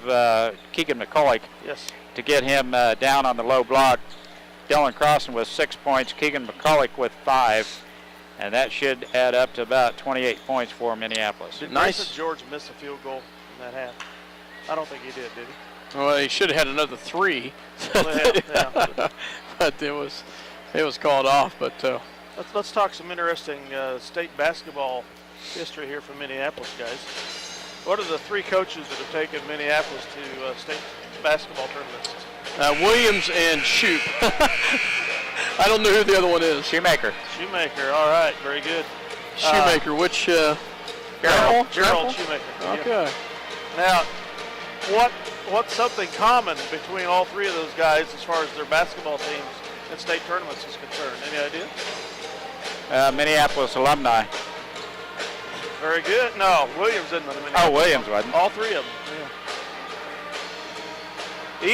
[SPEAKER 2] Keegan McCulloch.
[SPEAKER 3] Yes.
[SPEAKER 2] To get him down on the low block. Dylan Crossan with 6 points, Keegan McCulloch with 5, and that should add up to about 28 points for Minneapolis.
[SPEAKER 3] Did Grayson George miss a field goal in that half? I don't think he did he?
[SPEAKER 1] Well, he should have had another 3.
[SPEAKER 3] Yeah.
[SPEAKER 1] But it was called off. But
[SPEAKER 3] let's talk some interesting state basketball history here from Minneapolis, guys. What are the 3 coaches that have taken Minneapolis to state basketball tournaments?
[SPEAKER 1] Williams and Shoup. I don't know who the other one is.
[SPEAKER 2] Shoemaker.
[SPEAKER 3] All right, very good.
[SPEAKER 1] Shoemaker, which?
[SPEAKER 3] Gerald Shoemaker.
[SPEAKER 1] Okay.
[SPEAKER 3] Yeah. Now, what's something common between all 3 of those guys as far as their basketball teams and state tournaments is concerned? Any idea?
[SPEAKER 2] Minneapolis alumni.
[SPEAKER 3] Very good. No, Williams isn't in Minneapolis.
[SPEAKER 2] Oh, Williams wasn't.
[SPEAKER 3] All 3 of them. Yeah.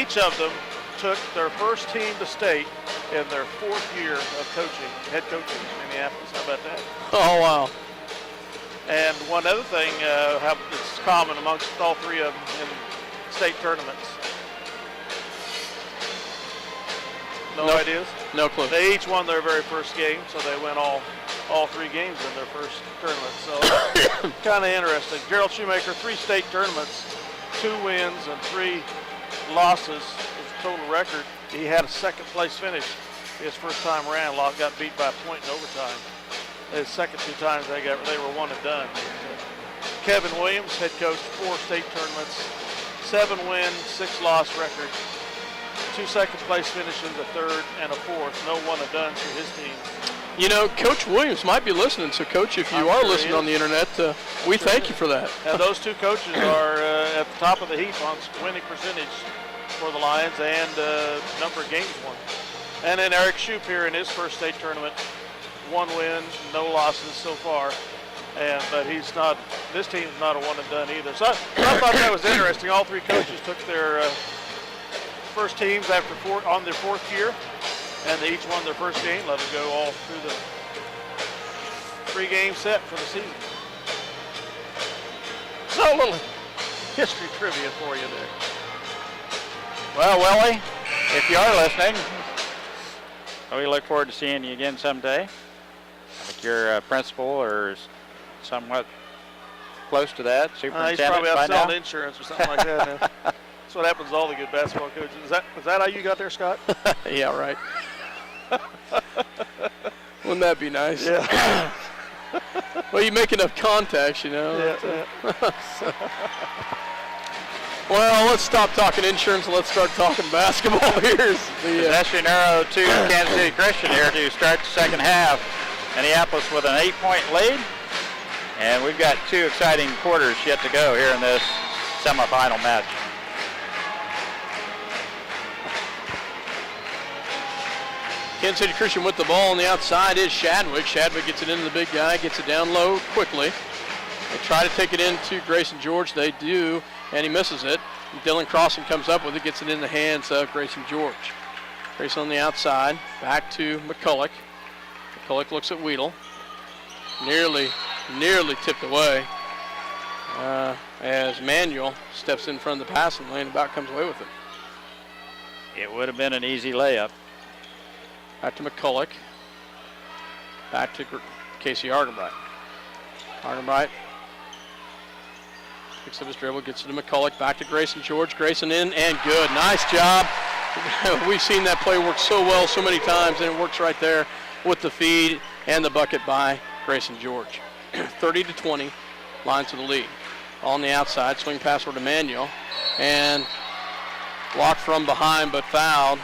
[SPEAKER 3] Each of them took their first team to state in their 4th year of coaching, head coaching in Minneapolis. How about that?
[SPEAKER 1] Oh, wow.
[SPEAKER 3] And one other thing that's common amongst all 3 of them in state tournaments. No ideas?
[SPEAKER 1] No clue.
[SPEAKER 3] They each won their very first game, so they win all 3 games in their first tournament. So kind of interesting. Gerald Shoemaker, 3 state tournaments, 2 wins and 3 losses is total record. He had a 2nd place finish his first time around. Got beat by a point in overtime. His second 2 times they were one and done. Kevin Williams, head coach, 4 state tournaments, 7 win, 6 loss record. 2 second-place finishes, a third and a fourth. No one-and-done for his team.
[SPEAKER 1] You know, Coach Williams might be listening, so Coach, if you are listening on the internet, we thank you for that.
[SPEAKER 3] And those two coaches are at the top of the heap on winning percentage for the Lions and number of games won. And then Eric Shoup here in his first state tournament, 1 win, no losses so far. But this team's not a one-and-done either. So I thought that was interesting. All 3 coaches took their first teams on their 4th year, and they each won their first game, let them go all through the 3-game set for the season. So a little history trivia for you there.
[SPEAKER 2] Well, Willie, if you are listening, we look forward to seeing you again someday. I think your principal or somewhat close to that, superintendent.
[SPEAKER 3] He's probably
[SPEAKER 2] by
[SPEAKER 3] out
[SPEAKER 2] now.
[SPEAKER 3] selling insurance or something like that now. That's what happens to all the good basketball coaches. Is that how you got there, Scott?
[SPEAKER 1] Yeah, right. Wouldn't that be nice?
[SPEAKER 3] Yeah.
[SPEAKER 1] Well, you make enough contacts, you know.
[SPEAKER 3] Yeah.
[SPEAKER 1] Well, let's stop talking insurance and let's start talking basketball. Here's the
[SPEAKER 2] Deschanero to Kansas City Christian here to start the second half. Minneapolis with an 8-point lead. And we've got 2 exciting quarters yet to go here in this semifinal match.
[SPEAKER 1] Kansas City Christian with the ball on the outside is Shadwick. Shadwick gets it into the big guy, gets it down low quickly. They try to take it into Grayson George. They do, and he misses it. Dylan Crossan comes up with it, gets it in the hands of Grayson George. Grayson on the outside, back to McCulloch. McCulloch looks at Weedle. Nearly tipped away as Manuel steps in front of the passing lane and about comes away with it.
[SPEAKER 2] It would have been an easy layup.
[SPEAKER 1] Back to McCulloch. Back to Casey Argenbright. Argenbright picks up his dribble, gets it to McCulloch. Back to Grayson George. Grayson in and good. Nice job. We've seen that play work so well so many times, and it works right there with the feed and the bucket by Grayson George. 30-20, Lions to the lead. On the outside, swing pass over to Manuel, and blocked from behind but fouled.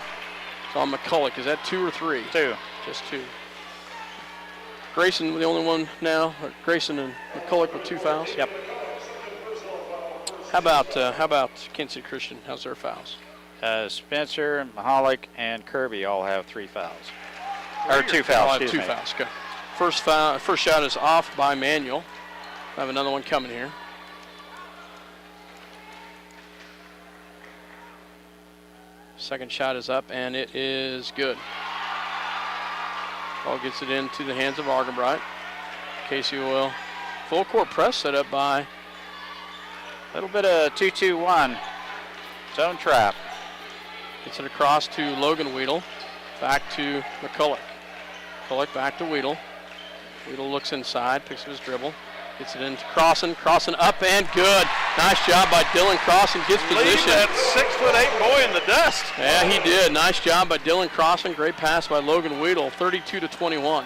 [SPEAKER 1] It's on McCulloch. Is that 2 or 3?
[SPEAKER 2] 2.
[SPEAKER 1] Just 2. Grayson, the only one now. Grayson and McCulloch with 2 fouls.
[SPEAKER 2] Yep.
[SPEAKER 1] How about Kansas City Christian? How's their fouls?
[SPEAKER 2] Spencer, Mahalik, and Kirby all have 3 fouls. Or 2 fouls.
[SPEAKER 1] Excuse me. 2 fouls. Good. First shot is off by Manuel. I have another one coming here. Second shot is up, and it is good. Ball gets it into the hands of Argenbright. Casey will full court press set up by
[SPEAKER 2] a little bit of 2-2-1 zone trap.
[SPEAKER 1] Gets it across to Logan Weedle. Back to McCulloch. McCulloch back to Weedle. Weedle looks inside, picks up his dribble. Gets it into Crossan. Crossan up and good. Nice job by Dylan Crossan. Gets position.
[SPEAKER 3] Leave that 6'8" boy in the dust.
[SPEAKER 1] Yeah, he did. Nice job by Dylan Crossan. Great pass by Logan Weedle. 32-21.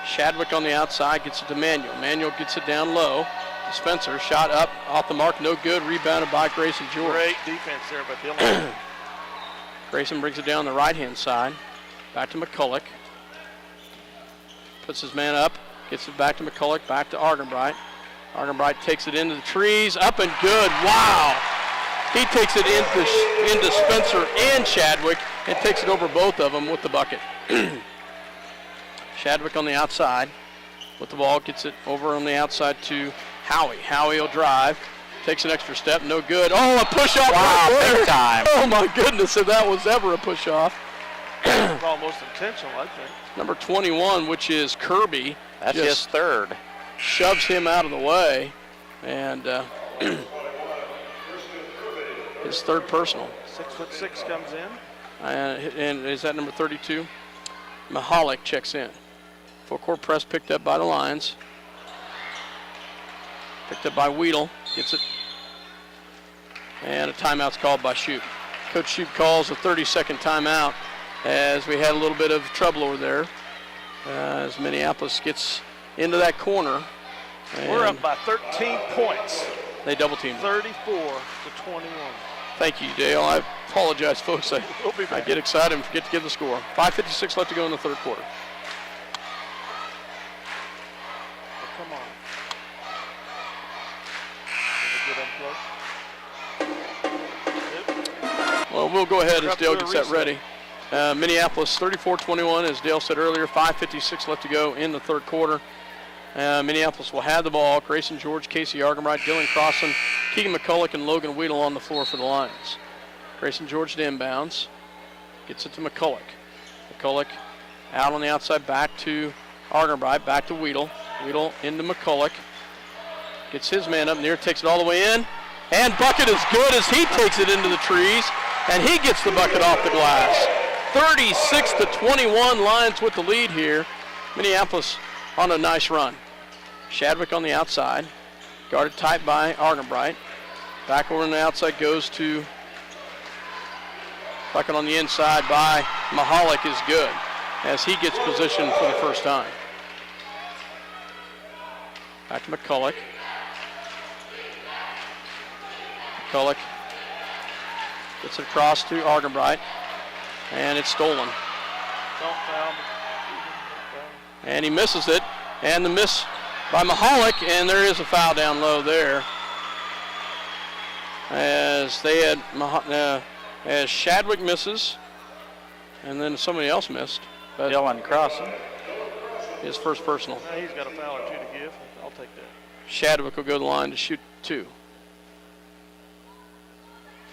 [SPEAKER 1] Shadwick on the outside gets it to Manuel. Manuel gets it down low. Spencer shot up off the mark. No good. Rebounded by Grayson George.
[SPEAKER 3] Great defense there by Dylan.
[SPEAKER 1] Grayson brings it down the right-hand side. Back to McCulloch. Puts his man up. Gets it back to McCulloch. Back to Argenbright. Argenbright takes it into the trees. Up and good. Wow. He takes it into Spencer and Shadwick and takes it over both of them with the bucket. Shadwick on the outside with the ball. Gets it over on the outside to Howie. Howie will drive. Takes an extra step. No good. Oh, a push-off.
[SPEAKER 2] Wow,
[SPEAKER 1] right there.
[SPEAKER 2] big time.
[SPEAKER 1] Oh, my goodness, if that was ever a push-off.
[SPEAKER 3] It's almost intentional, I think.
[SPEAKER 1] Number 21, which is Kirby.
[SPEAKER 2] That's his 3rd.
[SPEAKER 1] Shoves him out of the way. And his 3rd personal.
[SPEAKER 3] 6'6" comes in.
[SPEAKER 1] And is that number 32? Mahalik checks in. Full court press picked up by the Lions. Picked up by Weedle. Gets it. And a timeout's called by Shoup. Coach Shoup calls a 30-second timeout as we had a little bit of trouble over there. As Minneapolis gets into that corner.
[SPEAKER 3] We're up by 13 points.
[SPEAKER 1] They double teamed.
[SPEAKER 3] 34-21.
[SPEAKER 1] Thank you, Dale. I apologize, folks. I get excited and forget to give the score. 5:56 left to go in the third quarter.
[SPEAKER 3] Come on.
[SPEAKER 1] Well, we'll go ahead as Dale gets that ready. Minneapolis 34-21, as Dale said earlier. 5:56 left to go in the third quarter. Minneapolis will have the ball. Grayson George, Casey Argenbright, Dylan Crossan, Keegan McCulloch, and Logan Weedle on the floor for the Lions. Grayson George to inbounds. Gets it to McCulloch. McCulloch out on the outside, back to Argenbright, back to Weedle. Weedle into McCulloch. Gets his man up near, takes it all the way in. And bucket is good as he takes it into the trees. And he gets the bucket off the glass. 36-21, Lions with the lead here. Minneapolis on a nice run. Shadwick on the outside. Guarded tight by Argenbright. Back over on the outside goes to bucket on the inside by Mahalik is good as he gets positioned for the first time. Back to McCulloch. McCulloch gets it across to Argenbright, and it's stolen.
[SPEAKER 3] Don't foul.
[SPEAKER 1] And he misses it, and the miss by Mahalik, and there is a foul down low there. As they had, as Shadwick misses, and then somebody else missed. But
[SPEAKER 2] Dylan Crossan.
[SPEAKER 1] His first personal.
[SPEAKER 3] He's got a foul or two to give. I'll take that.
[SPEAKER 1] Shadwick will go to the line to shoot two.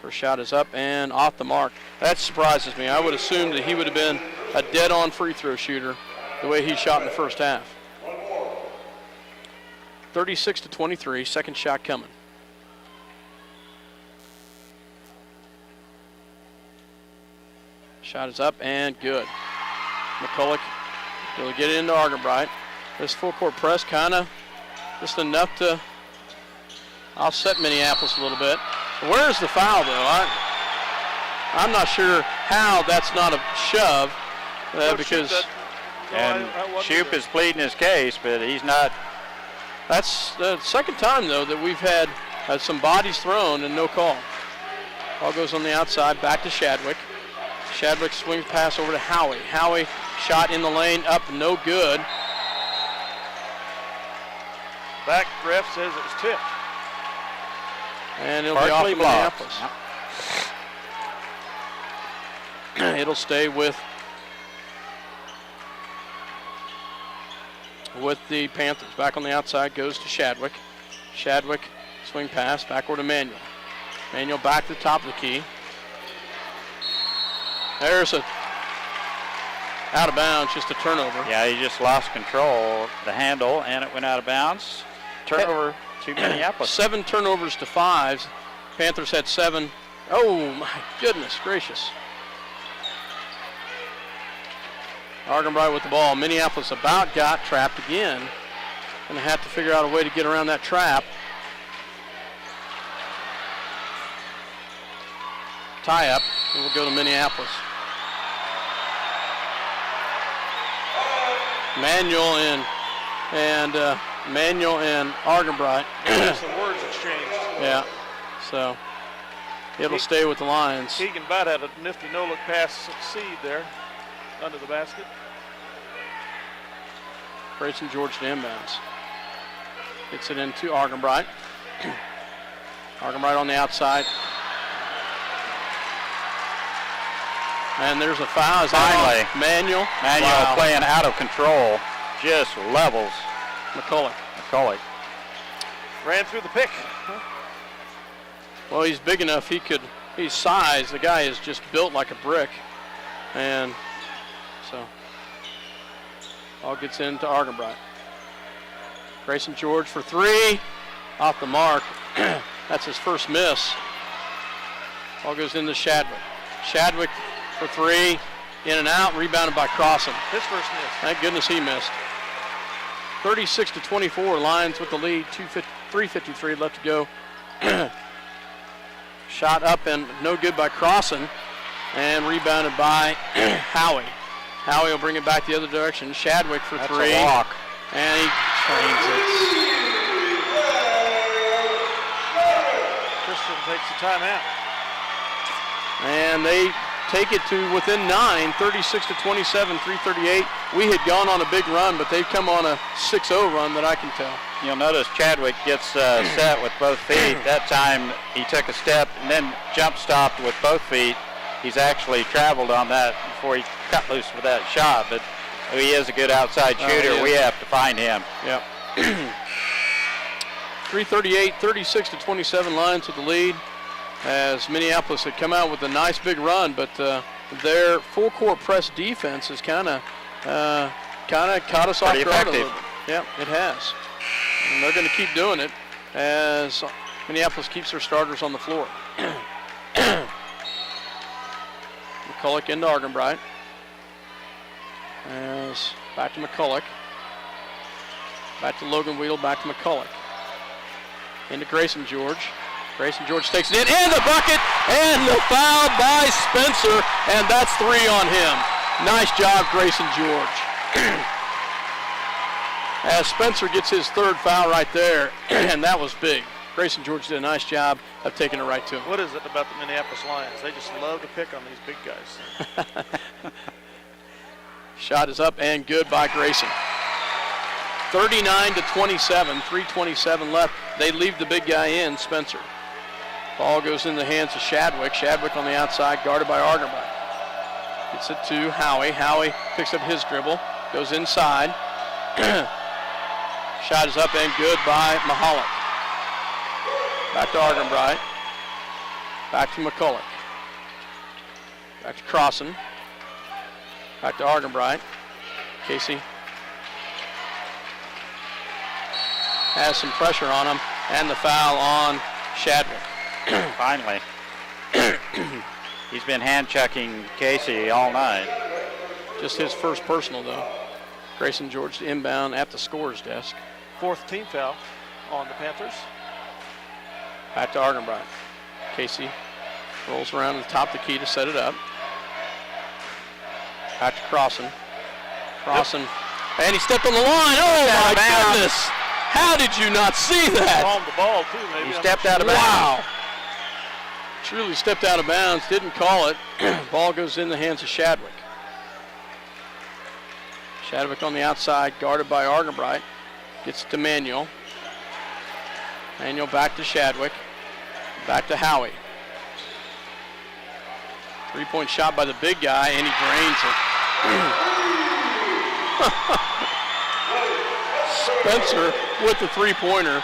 [SPEAKER 1] First shot is up and off the mark. That surprises me. I would assume that he would have been a dead-on free throw shooter the way he shot in the first half. 36-23, second shot coming. Shot is up and good. McCulloch will get it into Argenbright. This full court press kind of just enough to offset Minneapolis a little bit. Where's the foul though? I'm not sure how that's not a shove because
[SPEAKER 2] Shoup is pleading his case, but he's not.
[SPEAKER 1] That's the second time though that we've had some bodies thrown and no call. Ball goes on the outside, back to Shadwick. Shadwick swings pass over to Howie. Howie shot in the lane, up, no good.
[SPEAKER 3] Back ref says it's tipped.
[SPEAKER 1] And it'll be off to Minneapolis. It'll stay with the Panthers. Back on the outside goes to Shadwick. Shadwick swing pass back over to Manuel. Manuel back to the top of the key. There's a out of bounds, just a turnover.
[SPEAKER 2] Yeah, he just lost control of the handle, and it went out of bounds. Turnover to Minneapolis.
[SPEAKER 1] 7 turnovers to 5. Panthers had 7. Oh, my goodness gracious. Argenbright with the ball. Minneapolis about got trapped again. Going to have to figure out a way to get around that trap. Tie up, and we'll go to Minneapolis. Manuel and Argenbright.
[SPEAKER 3] Some words exchanged.
[SPEAKER 1] Yeah, so it'll stay with the Lions.
[SPEAKER 3] Keegan Butt had a nifty no-look pass succeed there under the basket.
[SPEAKER 1] Grayson George to inbounds. Gets it into Argenbright. Argenbright on the outside. And there's a foul.
[SPEAKER 2] Finally.
[SPEAKER 1] Manuel.
[SPEAKER 2] Manuel playing out of control. Just levels.
[SPEAKER 1] McCulloch.
[SPEAKER 3] Ran through the pick.
[SPEAKER 1] Well, he's big enough. He's size. The guy is just built like a brick. And so all gets into Argenbright. Grayson George for 3. Off the mark. That's his first miss. All goes into Shadwick. Shadwick for 3, in and out, rebounded by Crossan.
[SPEAKER 3] His first miss.
[SPEAKER 1] Thank goodness he missed. 36-24, Lions with the lead, 3:53 left to go. Shot up and no good by Crossan, and rebounded by Howie. Howie will bring it back the other direction. Shadwick for 3.
[SPEAKER 2] That's a walk.
[SPEAKER 1] And he trains it.
[SPEAKER 3] Christian takes the timeout.
[SPEAKER 1] And they take it to within 9, 36-27, 3:38. We had gone on a big run, but they've come on a 6-0 run that I can tell.
[SPEAKER 2] You'll notice Chadwick gets set with both feet. That time he took a step and then jump stopped with both feet. He's actually traveled on that before he cut loose with that shot, but he is a good outside shooter. We have to find him.
[SPEAKER 1] Yep. 3:38, 36-27 Lions with the lead, as Minneapolis had come out with a nice big run, but their full court press defense has kind of caught us off guard a little bit. Yeah, it has. And they're going to keep doing it as Minneapolis keeps their starters on the floor. McCulloch into Argenbright. As back to McCulloch. Back to Logan Weedle, back to McCulloch. Into Grayson George. Grayson George takes it in, and the bucket, and the foul by Spencer, and that's 3 on him. Nice job, Grayson George. As Spencer gets his 3rd foul right there, and that was big. Grayson George did a nice job of taking it right to him.
[SPEAKER 3] What is it about the Minneapolis Lions? They just love to pick on these big guys.
[SPEAKER 1] Shot is up and good by Grayson. 39-27, 3:27 left. They leave the big guy in, Spencer. Ball goes in the hands of Shadwick. Shadwick on the outside, guarded by Argenbright. Gets it to Howie. Howie picks up his dribble, goes inside. Shot is up and good by Mahalik. Back to Argenbright. Back to McCulloch. Back to Crossan. Back to Argenbright. Casey has some pressure on him, and the foul on Shadwick.
[SPEAKER 2] Finally. He's been hand-checking Casey all night.
[SPEAKER 1] Just his first personal, though. Grayson George to inbound at the scorer's desk.
[SPEAKER 3] 4th team foul on the Panthers.
[SPEAKER 1] Back to Argenbright. Casey rolls around to the top of the key to set it up. Back to Crossan. Crossan. Yep. And he stepped on the line. Oh, my goodness. How did you not see that?
[SPEAKER 3] Palmed the ball, too, maybe.
[SPEAKER 2] He stepped out of bounds.
[SPEAKER 1] Wow. Truly stepped out of bounds. Didn't call it. Ball goes in the hands of Shadwick. Shadwick on the outside, guarded by Argenbright. Gets it to Manuel. Manuel back to Shadwick. Back to Howie. 3-point shot by the big guy, and he drains it. Spencer with the 3-pointer.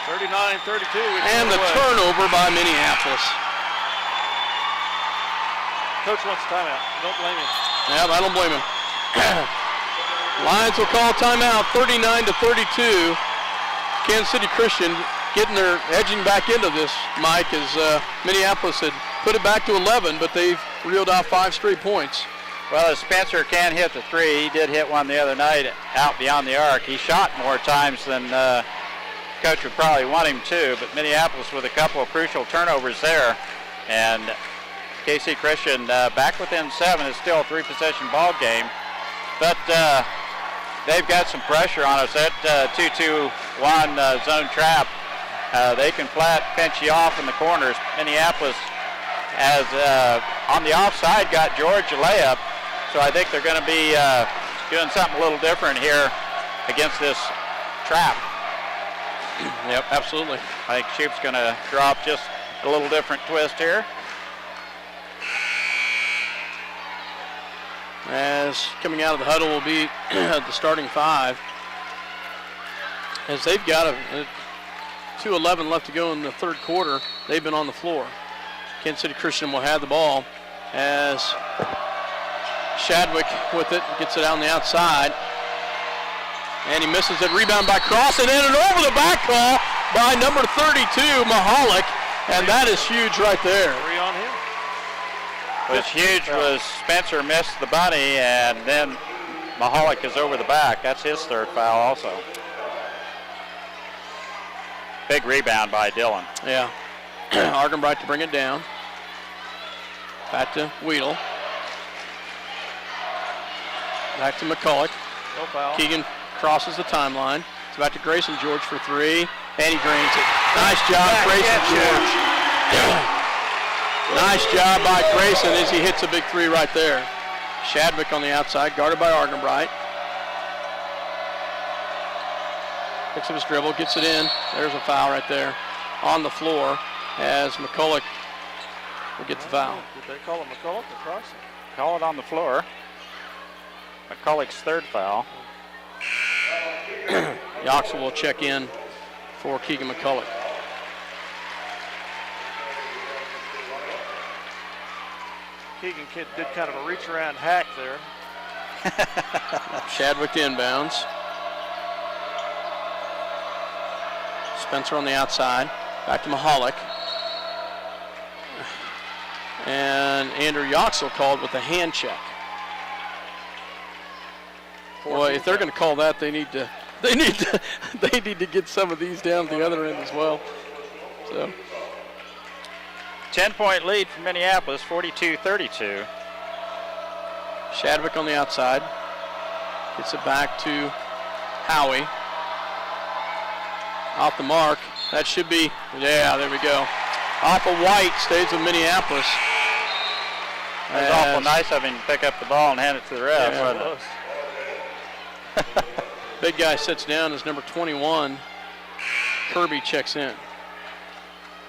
[SPEAKER 3] 39-32.
[SPEAKER 1] And the turnover by Minneapolis.
[SPEAKER 3] Coach wants a timeout. Don't blame him.
[SPEAKER 1] Yeah, I don't blame him. Lions will call timeout, 39-32. Kansas City Christian edging back into this, Mike, as Minneapolis had put it back to 11, but they've reeled off 5 straight points.
[SPEAKER 2] Well, as Spencer can hit the 3, he did hit one the other night out beyond the arc. He shot more times than coach would probably want him to, but Minneapolis with a couple of crucial turnovers there. And KC Christian back within 7 is still a 3-possession ball game. But they've got some pressure on us. That 2-2-1 zone trap, they can flat pinch you off in the corners. Minneapolis has, on the offside, got George a layup. So I think they're going to be doing something a little different here against this trap.
[SPEAKER 1] Yep, absolutely.
[SPEAKER 2] I think Shoup's going to drop just a little different twist here.
[SPEAKER 1] As coming out of the huddle will be the starting 5. As they've got 2:11 left to go in the 3rd quarter, they've been on the floor. Kansas City Christian will have the ball as Shadwick with it, gets it out on the outside. And he misses it. Rebound by Crossan, and an over the back call by number 32, Mahalik. And that is huge right there.
[SPEAKER 3] 3 on him.
[SPEAKER 2] What's huge was Spencer missed the bunny, and then Mahalik is over the back. That's his 3rd foul also. Big rebound by Dillon.
[SPEAKER 1] Yeah. Argenbright to bring it down. Back to Weedle. Back to McCulloch.
[SPEAKER 3] No foul.
[SPEAKER 1] Keegan crosses the timeline. It's back to Grayson George for 3, and he drains it. Nice job, Grayson George. Nice job by Grayson as he hits a big three right there. Shadwick on the outside, guarded by Argenbright. Picks up his dribble, gets it in. There's a foul right there on the floor as McCulloch will get the foul.
[SPEAKER 3] Did they call it McCulloch or Crossing?
[SPEAKER 2] Call it on the floor. McCulloch's third foul.
[SPEAKER 1] Yoxel will check in for Keegan McCulloch.
[SPEAKER 3] Keegan did kind of a reach around hack there.
[SPEAKER 1] Shadwick inbounds. Spencer on the outside. Back to Mahalik. And Andrew Yoxel called with a hand check. Boy, if they're going to call that, they need to get some of these down the other end as well. So
[SPEAKER 2] 10-point lead for Minneapolis, 42-32.
[SPEAKER 1] Shadwick on the outside. Gets it back to Howie. Off the mark. That should be, yeah, there we go. Off of White, stays with Minneapolis.
[SPEAKER 2] It was awful nice of him to pick up the ball and hand it to the ref.
[SPEAKER 1] Yeah,
[SPEAKER 2] wasn't it?
[SPEAKER 1] Big guy sits down as number 21. Kirby checks in.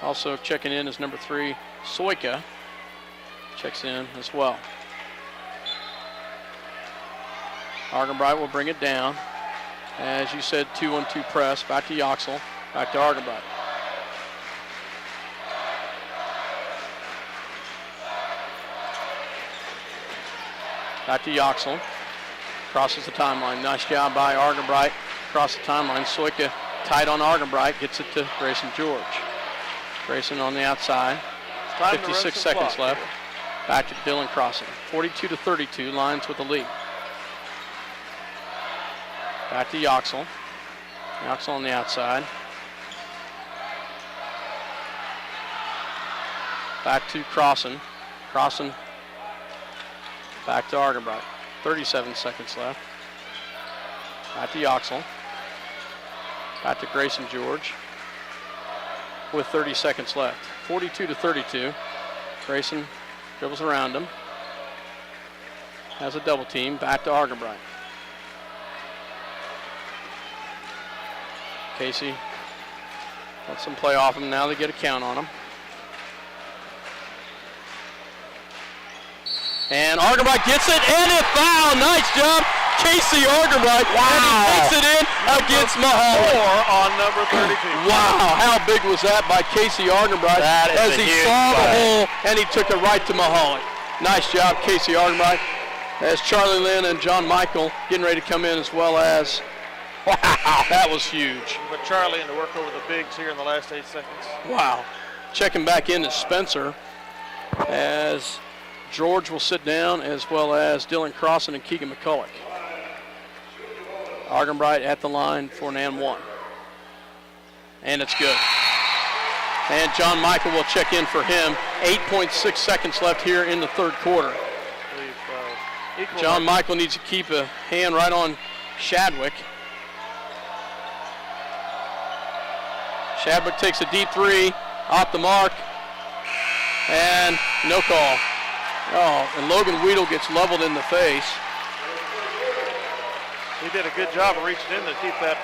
[SPEAKER 1] Also checking in is number 3, Soika. Checks in as well. Argenbright will bring it down. As you said, 2-on-2 press. Back to Yoxel. Back to Argenbright. Back to Yoxel. Crosses the timeline. Nice job by Argenbright. Across the timeline. Soika tight on Argenbright. Gets it to Grayson George. Grayson on the outside. 56 seconds left. Back to Dylan Crossing. 42-32. Lions with the lead. Back to Yoxel. Yoxel on the outside. Back to Crossan. Crossan back to Argenbright. 37 seconds left. Back to Yoxel. Back to Grayson George with 30 seconds left. 42-32. Grayson dribbles around him. Has a double team. Back to Argenbright. Casey lets them play off him. Now they get a count on him. And Argenbright gets it, and a foul. Nice job, Casey Argenbright. Wow. And he takes it in against Mahalik.
[SPEAKER 3] 4 on number 32.
[SPEAKER 1] Wow, how big was that by Casey Argenbright as he saw the hole and he took it right to Mahalik. Nice job, Casey Argenbright. As Charlie Lynn and John Michael getting ready to come in as well as. Wow, that was huge.
[SPEAKER 3] But Charlie in to work over the bigs here in the last 8 seconds.
[SPEAKER 1] Wow. Checking back in is Spencer as George will sit down as well as Dylan Crossan and Keegan McCulloch. Argenbright at the line for an and 1. And it's good. And John Michael will check in for him. 8.6 seconds left here in the third quarter. John Michael needs to keep a hand right on Shadwick. Shadwick takes a deep three, off the mark, and no call. Oh, and Logan Weedle gets leveled in the face.
[SPEAKER 3] He did a good job of reaching in to keep that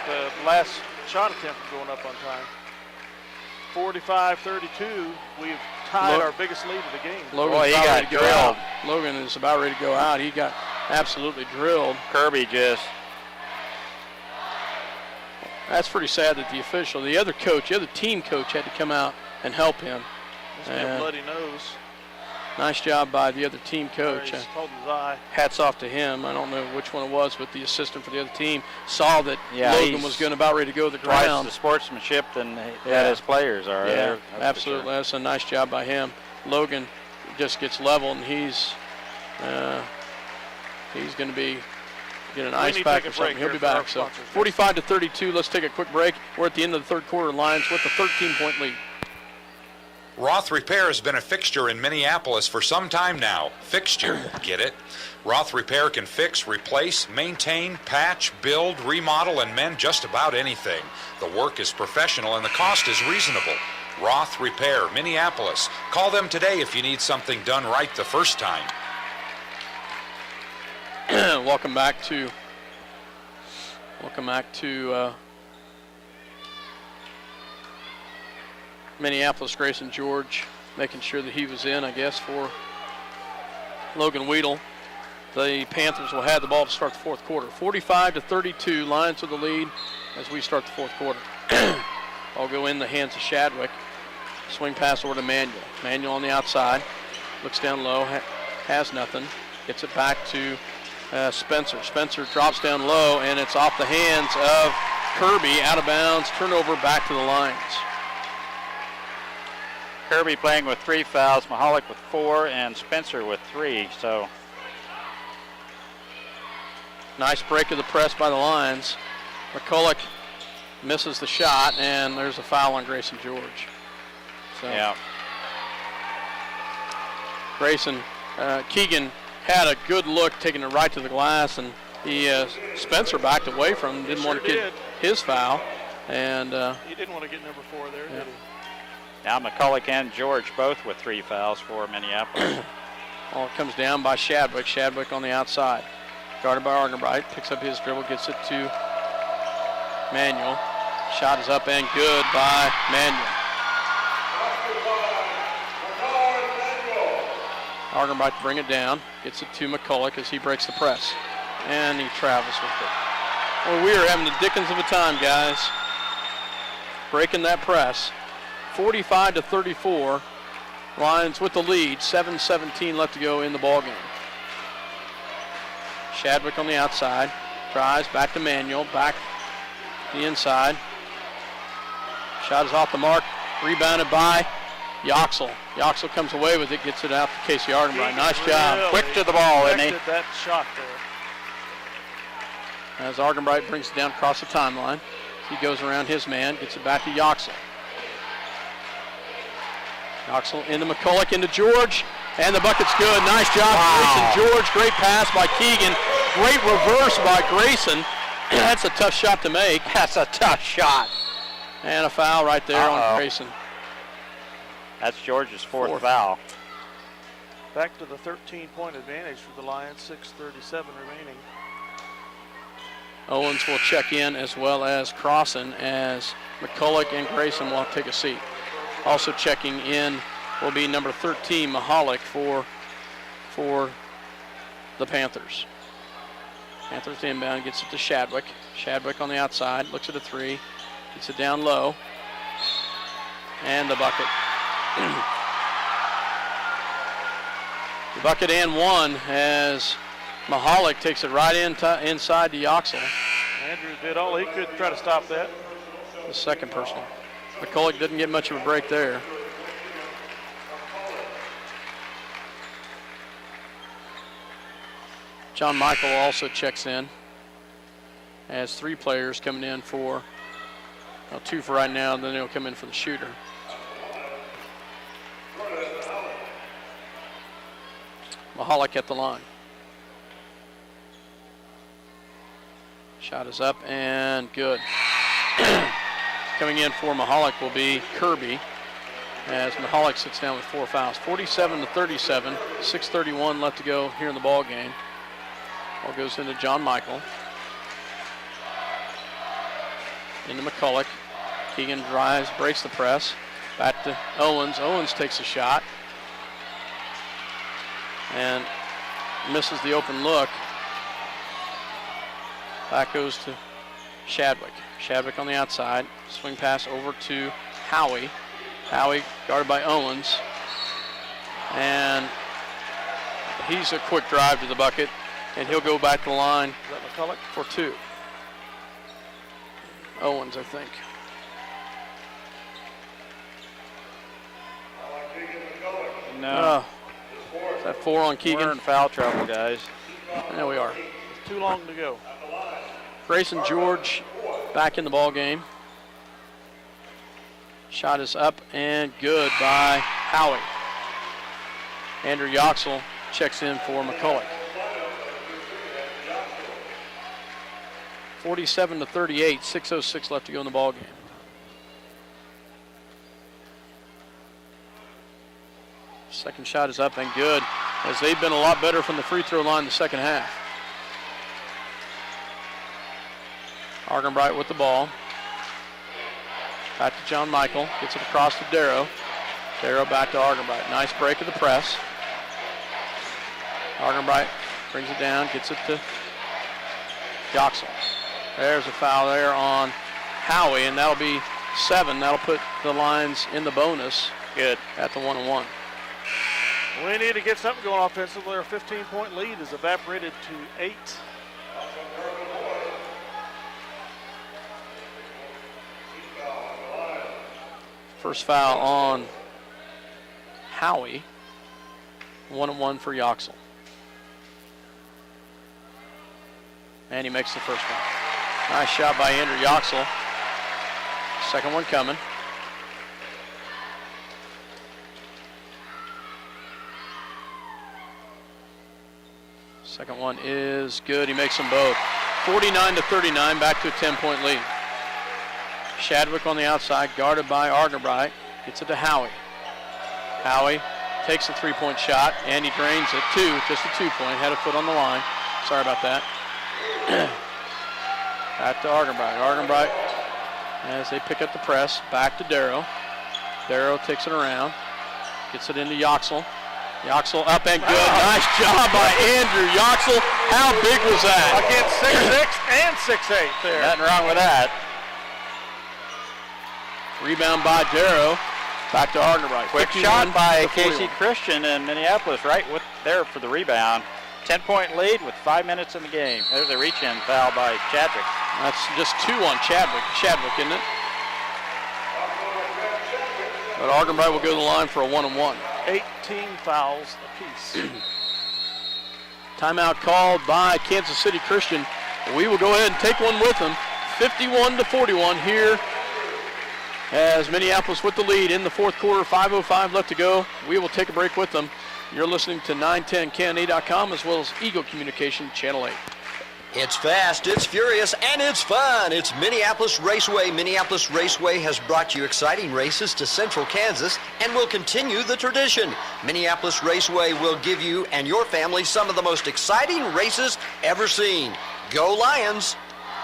[SPEAKER 3] last shot attempt from going up on time. 45-32, we've tied our biggest lead of the game.
[SPEAKER 1] Logan, he got drilled. Logan is about ready to go out. He got absolutely drilled.
[SPEAKER 2] Kirby just.
[SPEAKER 1] That's pretty sad that the official, the other team coach had to come out and help him.
[SPEAKER 3] He's got a bloody nose.
[SPEAKER 1] Nice job by the other team coach.
[SPEAKER 3] He's holding his eye.
[SPEAKER 1] Hats off to him. I don't know which one it was, but the assistant for the other team saw that Logan was about ready to go to the ground.
[SPEAKER 2] Twice the sportsmanship than that his players are.
[SPEAKER 1] Yeah, absolutely. Sure. That's a nice job by him. Logan just gets leveled, and he's going to get an ice pack or something. He'll be back. So 45-32. Let's take a quick break. We're at the end of the third quarter. Lions with a 13-point lead.
[SPEAKER 4] Roth Repair has been a fixture in Minneapolis for some time now. Fixture, get it? Roth Repair can fix, replace, maintain, patch, build, remodel, and mend just about anything. The work is professional and the cost is reasonable. Roth Repair, Minneapolis. Call them today if you need something done right the first time.
[SPEAKER 1] Welcome back to Minneapolis. Grayson George making sure that he was in, I guess, for Logan Weedle. The Panthers will have the ball to start the fourth quarter. 45-32, Lions with the lead as we start the fourth quarter. Ball go in the hands of Shadwick. Swing pass over to Manuel. Manuel on the outside. Looks down low, has nothing. Gets it back to Spencer. Spencer drops down low, and it's off the hands of Kirby, out of bounds. Turnover back to the Lions.
[SPEAKER 2] Kirby playing with 3 fouls, Mahalik with 4, and Spencer with 3. So
[SPEAKER 1] nice break of the press by the Lions. McCulloch misses the shot, and there's a foul on Grayson George. So
[SPEAKER 2] yeah.
[SPEAKER 1] Grayson, Keegan had a good look, taking it right to the glass, and Spencer backed away from him, didn't want to get his foul. And
[SPEAKER 3] he didn't want to get number 4 there, did he?
[SPEAKER 2] Now McCulloch and George both with 3 fouls for Minneapolis.
[SPEAKER 1] Ball comes down by Shadwick. Shadwick on the outside. Guarded by Argenbright. Picks up his dribble, gets it to Manuel. Shot is up and good by Manuel. Argenbright to bring it down. Gets it to McCulloch as he breaks the press. And he travels with it. Well, we are having the dickens of a time, guys. Breaking that press. 45-34. Lions with the lead. 7:17 left to go in the ball game. Shadwick on the outside. Tries back to Manuel. Back the inside. Shot is off the mark. Rebounded by Yoxel. Yoxel comes away with it. Gets it out to Casey Argenbright. Nice job.
[SPEAKER 3] Really
[SPEAKER 2] Quick to the ball, isn't he?
[SPEAKER 3] That shot there.
[SPEAKER 1] As Argenbright brings it down across the timeline. He goes around his man. Gets it back to Yoxel. Yoxel into McCulloch, into George, and the bucket's good. Nice job,
[SPEAKER 2] Wow.
[SPEAKER 1] Grayson George. Great pass by Keegan. Great reverse by Grayson. That's a tough shot to make.
[SPEAKER 2] That's a tough shot.
[SPEAKER 1] And a foul right there on Grayson.
[SPEAKER 2] That's George's fourth foul.
[SPEAKER 3] Back to the 13-point advantage for the Lions, 6:37 remaining.
[SPEAKER 1] Owens will check in as well as Crossan, as McCulloch and Grayson will take a seat. Also checking in will be number 13, Mahalik, for the Panthers. Panthers inbound, gets it to Shadwick. Shadwick on the outside, looks at a 3, gets it down low, and the bucket. The bucket and one as Mahalik takes it right inside to Yoxel.
[SPEAKER 3] Andrew did all he could to try to stop that.
[SPEAKER 1] The second personal. McCulloch didn't get much of a break there. John Michael also checks in. Has 3 players coming in for, 2 for right now, and then they'll come in for the shooter. Mahalik at the line. Shot is up and good. Coming in for Mahalik will be Kirby, as Mahalik sits down with 4 fouls. 47-37, 6:31 left to go here in the ball game. Ball goes into John Michael. Into McCulloch. Keegan drives, breaks the press. Back to Owens. Owens takes a shot and misses the open look. Back goes to Shadwick. Shadwick on the outside. Swing pass over to Howie. Howie guarded by Owens. And he's a quick drive to the bucket, and he'll go back to the line.
[SPEAKER 3] Is that McCulloch?
[SPEAKER 1] For 2. Owens, I think.
[SPEAKER 2] No.
[SPEAKER 1] Is that 4 on Keegan?
[SPEAKER 2] We're in foul trouble, guys.
[SPEAKER 1] There we are.
[SPEAKER 3] Too long to go.
[SPEAKER 1] Grayson George back in the ball game. Shot is up and good by Howie. Andrew Yoxel checks in for McCulloch. 47-38, 6:06 left to go in the ball game. Second shot is up and good, as they've been a lot better from the free throw line the second half. Argenbright with the ball. Back to John Michael. Gets it across to Darrow. Darrow back to Argenbright. Nice break of the press. Argenbright brings it down, gets it to Yoxel. There's a foul there on Howie, and that'll be 7. That'll put the Lions in the bonus.
[SPEAKER 2] Good.
[SPEAKER 1] At the 1-1.
[SPEAKER 3] We need to get something going offensively. Our 15-point lead is evaporated to 8.
[SPEAKER 1] First foul on Howie. 1-1 for Yoxel. And he makes the first one. Nice shot by Andrew Yoxel. Second one coming. Second one is good. He makes them both. 49-39, back to a 10-point lead. Shadwick on the outside, guarded by Argenbright. Gets it to Howie. Howie takes a three-point shot, and he drains it. Just a 2-point. Had a foot on the line. Sorry about that. Back to Argenbright. Argenbright, as they pick up the press, back to Darrow. Darrow takes it around, gets it into Yoxel. Yoxel up and good. Nice job by Andrew Yoxel. How big was that?
[SPEAKER 3] Against 6'6" and 6'8" there.
[SPEAKER 2] Nothing wrong with that.
[SPEAKER 1] Rebound by Darrow. Back to Argenbright.
[SPEAKER 2] Quick shot by Casey Christian in Minneapolis, right there for the rebound. 10-point lead with 5 minutes in the game. There's a reach-in foul by Chadwick.
[SPEAKER 1] That's just 2 on Chadwick, isn't it? But Argenbright will go to the line for a 1-1.
[SPEAKER 3] 18 fouls apiece.
[SPEAKER 1] Timeout called by Kansas City Christian. We will go ahead and take one with them. 51-41 here as Minneapolis with the lead in the fourth quarter. 5:05 left to go. We will take a break with them. You're listening to 910KNA.com as well as Eagle Communication Channel 8.
[SPEAKER 5] It's fast, it's furious, and it's fun. It's Minneapolis Raceway. Minneapolis Raceway has brought you exciting races to Central Kansas and will continue the tradition. Minneapolis Raceway will give you and your family some of the most exciting races ever seen. Go Lions!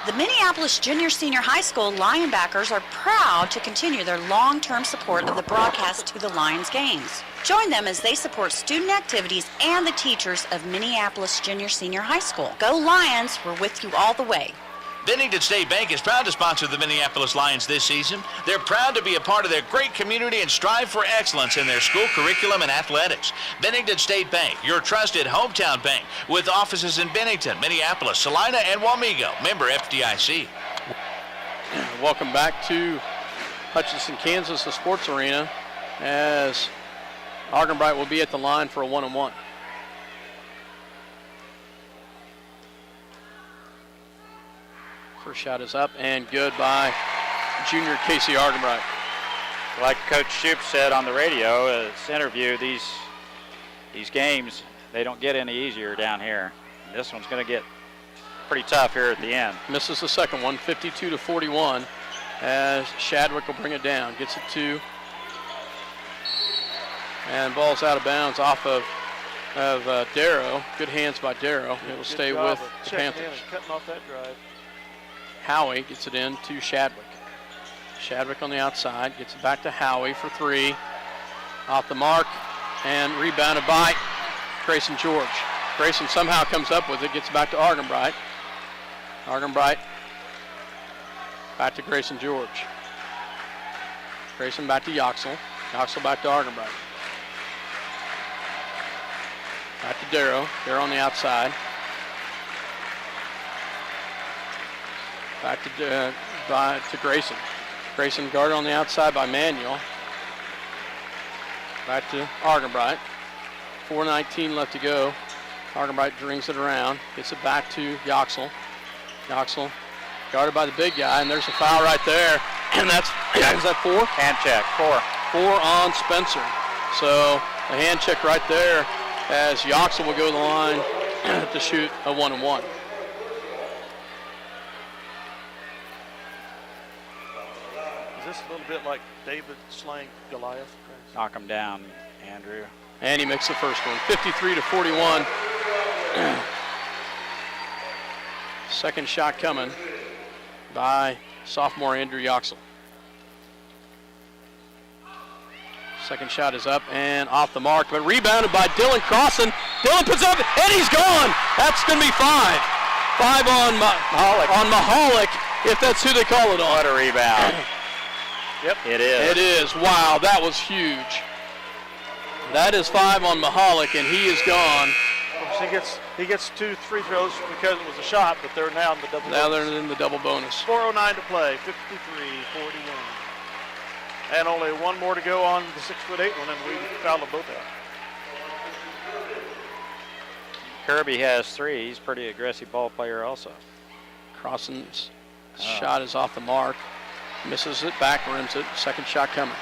[SPEAKER 6] The Minneapolis Junior Senior High School Lionbackers are proud to continue their long-term support of the broadcast to the Lions games. Join them as they support student activities and the teachers of Minneapolis Junior Senior High School. Go Lions, we're with you all the way.
[SPEAKER 7] Bennington State Bank is proud to sponsor the Minneapolis Lions this season. They're proud to be a part of their great community and strive for excellence in their school curriculum and athletics. Bennington State Bank, your trusted hometown bank, with offices in Bennington, Minneapolis, Salina, and Wamego. Member FDIC.
[SPEAKER 1] Welcome back to Hutchinson, Kansas, the sports arena, as Argenbright will be at the line for a 1-1. First shot is up and good by junior Casey Argenbright.
[SPEAKER 2] Like Coach Shoup said on the radio, this interview, these games, they don't get any easier down here. This one's going to get pretty tough here at the end.
[SPEAKER 1] Misses the second one, 52-41, as Shadwick will bring it down. Gets it to, and ball's out of bounds off of Darrow. Good hands by Darrow. It will stay with the Panthers.
[SPEAKER 3] Cutting off that drive.
[SPEAKER 1] Howie gets it in to Shadwick. Shadwick on the outside, gets it back to Howie for 3. Off the mark, and rebounded by Grayson George. Grayson somehow comes up with it, gets back to Argenbright. Argenbright back to Grayson George. Grayson back to Yoxel. Yoxel back to Argenbright. Back to Darrow. Darrow on the outside. Back to Grayson. Grayson guarded on the outside by Manuel. Back to Argenbright. 4:19 left to go. Argenbright brings it around. Gets it back to Yoxel. Yoxel guarded by the big guy, and there's a foul right there. And that's, is that 4?
[SPEAKER 2] Hand check, 4.
[SPEAKER 1] 4 on Spencer. So a hand check right there as Yoxel will go to the line to shoot a 1-1.
[SPEAKER 3] Is this a little bit like David slaying Goliath?
[SPEAKER 2] Knock him down, Andrew.
[SPEAKER 1] And he makes the first one, 53-41. Second shot coming by sophomore Andrew Yoxel. Second shot is up and off the mark, but rebounded by Dylan Crossan. Dylan puts up, and he's gone. That's going to be 5. 5 on Mahalik, if that's who they call it on.
[SPEAKER 2] What a rebound.
[SPEAKER 3] Yep.
[SPEAKER 2] It is.
[SPEAKER 1] It is. Wow, that was huge. That is 5 on Mahalik, and he is gone.
[SPEAKER 3] He gets 2 free throws because it was a shot, but they're now in the double bonus.
[SPEAKER 1] Now they're in the double bonus.
[SPEAKER 3] 4:09 to play, 53-41. And only one more to go on the 6'8" one, and we fouled them both out.
[SPEAKER 2] Kirby has 3. He's a pretty aggressive ball player also.
[SPEAKER 1] Crossan's shot is off the mark. Misses it, back rims it. Second shot coming.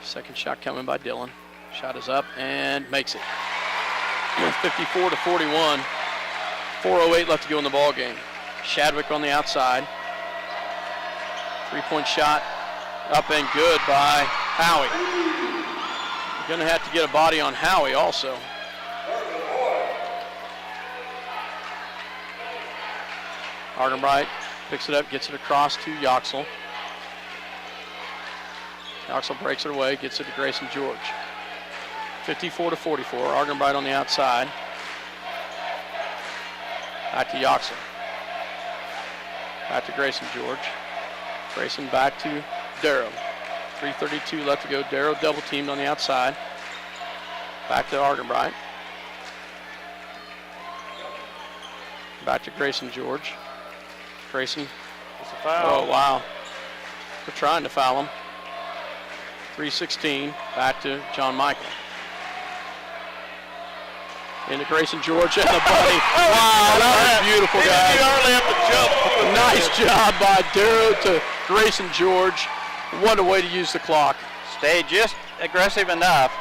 [SPEAKER 1] Second shot coming by Dylan. Shot is up and makes it. 54-41. 4:08 left to go in the ball game. Shadwick on the outside. 3-point shot up and good by Howie. You're going to have to get a body on Howie also. Argenbright picks it up, gets it across to Yoxel. Yoxel breaks it away, gets it to Grayson George. 54-44, Argenbright on the outside. Back to Yoxel. Back to Grayson George. Grayson back to Darrow. 3:32 left to go. Darrow double teamed on the outside. Back to Argenbright. Back to Grayson George. Grayson.
[SPEAKER 3] It's a foul.
[SPEAKER 1] Oh, wow. They're trying to foul him. 3:16. Back to John Michael. Into Grayson George and the buddy. Wow, that was beautiful, guys.
[SPEAKER 3] He hardly have to jump.
[SPEAKER 1] Nice job by Darrow to Grayson George. What a way to use the clock.
[SPEAKER 2] Stay just aggressive enough.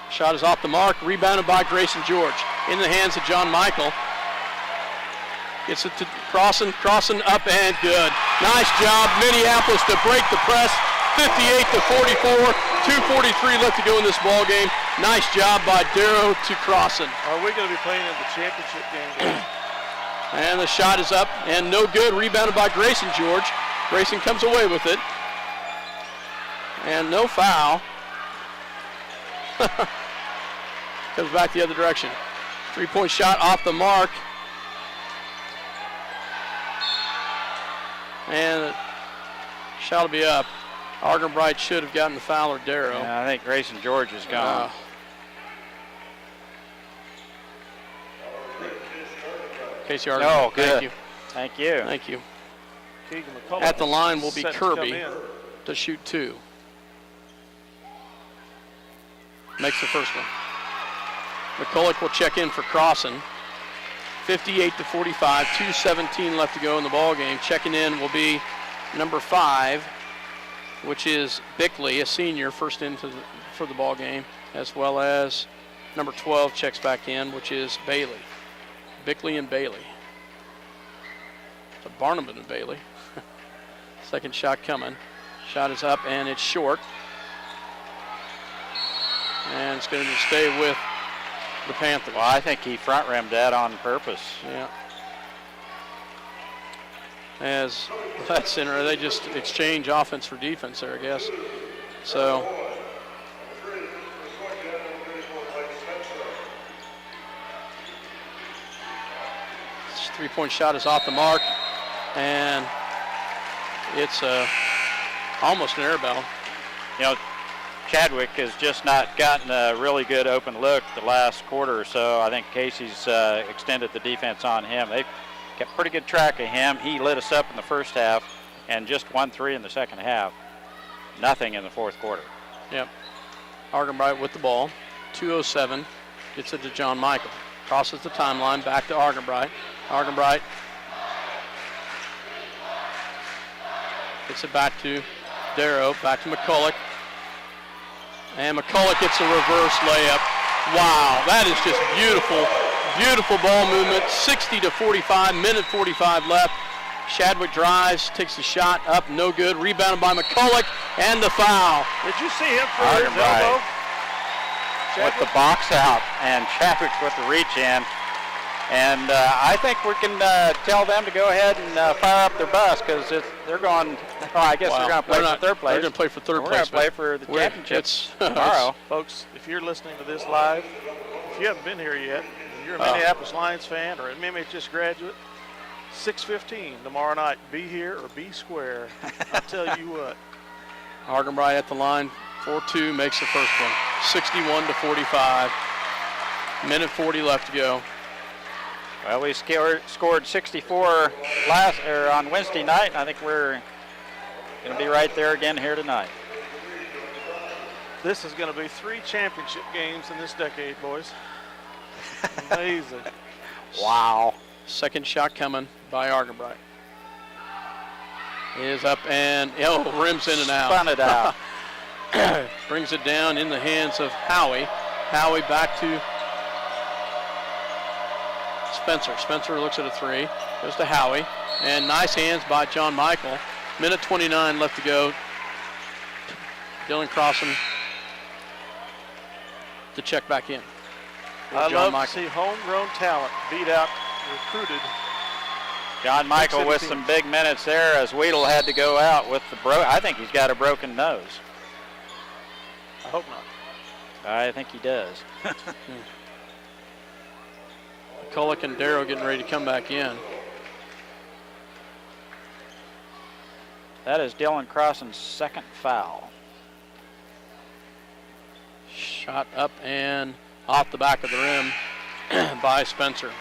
[SPEAKER 1] Shot is off the mark, rebounded by Grayson George. In the hands of John Michael. Gets it to Crossan up and good. Nice job, Minneapolis, to break the press. 58-44, 2:43 left to go in this ball game. Nice job by Darrow to Crossan.
[SPEAKER 3] Are we going to be playing in the championship game?
[SPEAKER 1] And the shot is up and no good, rebounded by Grayson George. Grayson comes away with it. And no foul. Comes back the other direction. 3-point shot off the mark. And the shot will be up. Argenbright should have gotten the foul, or Darrow.
[SPEAKER 2] Yeah, I think Grayson George is gone.
[SPEAKER 1] Casey Argenbright.
[SPEAKER 2] Oh, good.
[SPEAKER 1] Thank you.
[SPEAKER 2] Thank you.
[SPEAKER 1] Thank you. At the line will be Kirby to shoot 2. Makes the first one. McCulloch will check in for Crossan. 58-45, 2:17 left to go in the ball game. Checking in will be number 5, which is Bickley, a senior, first into for the ball game, as well as number 12 checks back in, which is Bailey. Bickley and Bailey. So Barnabas and Bailey. Second shot coming. Shot is up and it's short. And it's going to stay with the Panthers.
[SPEAKER 2] Well, I think he front rimmed that on purpose.
[SPEAKER 1] Yeah. As that center, they just exchange offense for defense there, I guess. So. This 3-point shot is off the mark, and it's almost an air ball.
[SPEAKER 2] You know, Chadwick has just not gotten a really good open look the last quarter or so. I think Casey's extended the defense on him. They've kept pretty good track of him. He lit us up in the first half and just 1-3 in the second half. Nothing in the fourth quarter.
[SPEAKER 1] Yep. Argenbright with the ball. 2:07. Gets it to John Michael. Crosses the timeline back to Argenbright. Argenbright gets it back to Darrow. Back to McCulloch. And McCulloch gets a reverse layup. Wow, that is just beautiful. Beautiful ball movement. 60-45, minute 45 left. Shadwick drives, takes the shot up, no good. Rebounded by McCulloch, and the foul.
[SPEAKER 3] Did you see him throw his
[SPEAKER 2] Argenbright
[SPEAKER 3] elbow?
[SPEAKER 2] with the box out, and Chadwick with the reach in. And I think we can tell them to go ahead and fire up their bus because they're going. Well, I guess they're going to play for third place.
[SPEAKER 1] They're going to play for third
[SPEAKER 2] We're
[SPEAKER 1] place.
[SPEAKER 2] going to play for the championships tomorrow.
[SPEAKER 3] Folks, if you're listening to this live, if you haven't been here yet, and you're a Minneapolis Lions fan or an MHS graduate, 6:15 tomorrow night. Be here or be square. I'll tell you what.
[SPEAKER 1] Argenbright at the line, 4-2, makes the first one. 61-45. Minute 40 left to go.
[SPEAKER 2] Well, we scored 64 on Wednesday night, and I think we're going to be right there again here tonight.
[SPEAKER 3] This is going to be 3 championship games in this decade, boys. Amazing.
[SPEAKER 2] Wow.
[SPEAKER 1] Second shot coming by Argenbright. Is up and, rims in and out.
[SPEAKER 2] Spun it out.
[SPEAKER 1] Brings it down in the hands of Howie. Howie back to Spencer. Spencer looks at a 3. Goes to Howie. And nice hands by John Michael. Minute 29 left to go. Dylan Crossan to check back in.
[SPEAKER 3] I love to see homegrown talent beat out recruited.
[SPEAKER 2] John Michael with some big minutes there as Weedle had to go out with the I think he's got a broken nose.
[SPEAKER 3] I hope not.
[SPEAKER 2] I think he does.
[SPEAKER 1] McCulloch and Darrow getting ready to come back in.
[SPEAKER 2] That is Dylan Crossan's second foul.
[SPEAKER 1] Shot up and off the back of the rim by Spencer.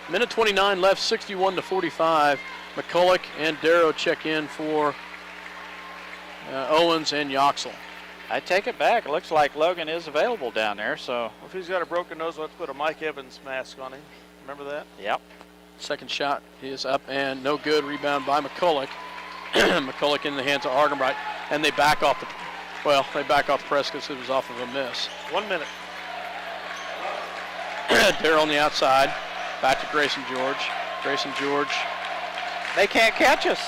[SPEAKER 1] Minute 29 left, 61-45. McCulloch and Darrow check in for Owens and Yoxel.
[SPEAKER 2] I take it back. It looks like Logan is available down there. So
[SPEAKER 3] well, if he's got a broken nose, let's put a Mike Evans mask on him. Remember that?
[SPEAKER 2] Yep.
[SPEAKER 1] Second shot is up and no good. Rebound by McCulloch. McCulloch in the hands of Argenbright, and they back off the press because it was off of a miss.
[SPEAKER 3] 1 minute.
[SPEAKER 1] Darrow on the outside. Back to Grayson George. Grayson George.
[SPEAKER 2] They can't catch us.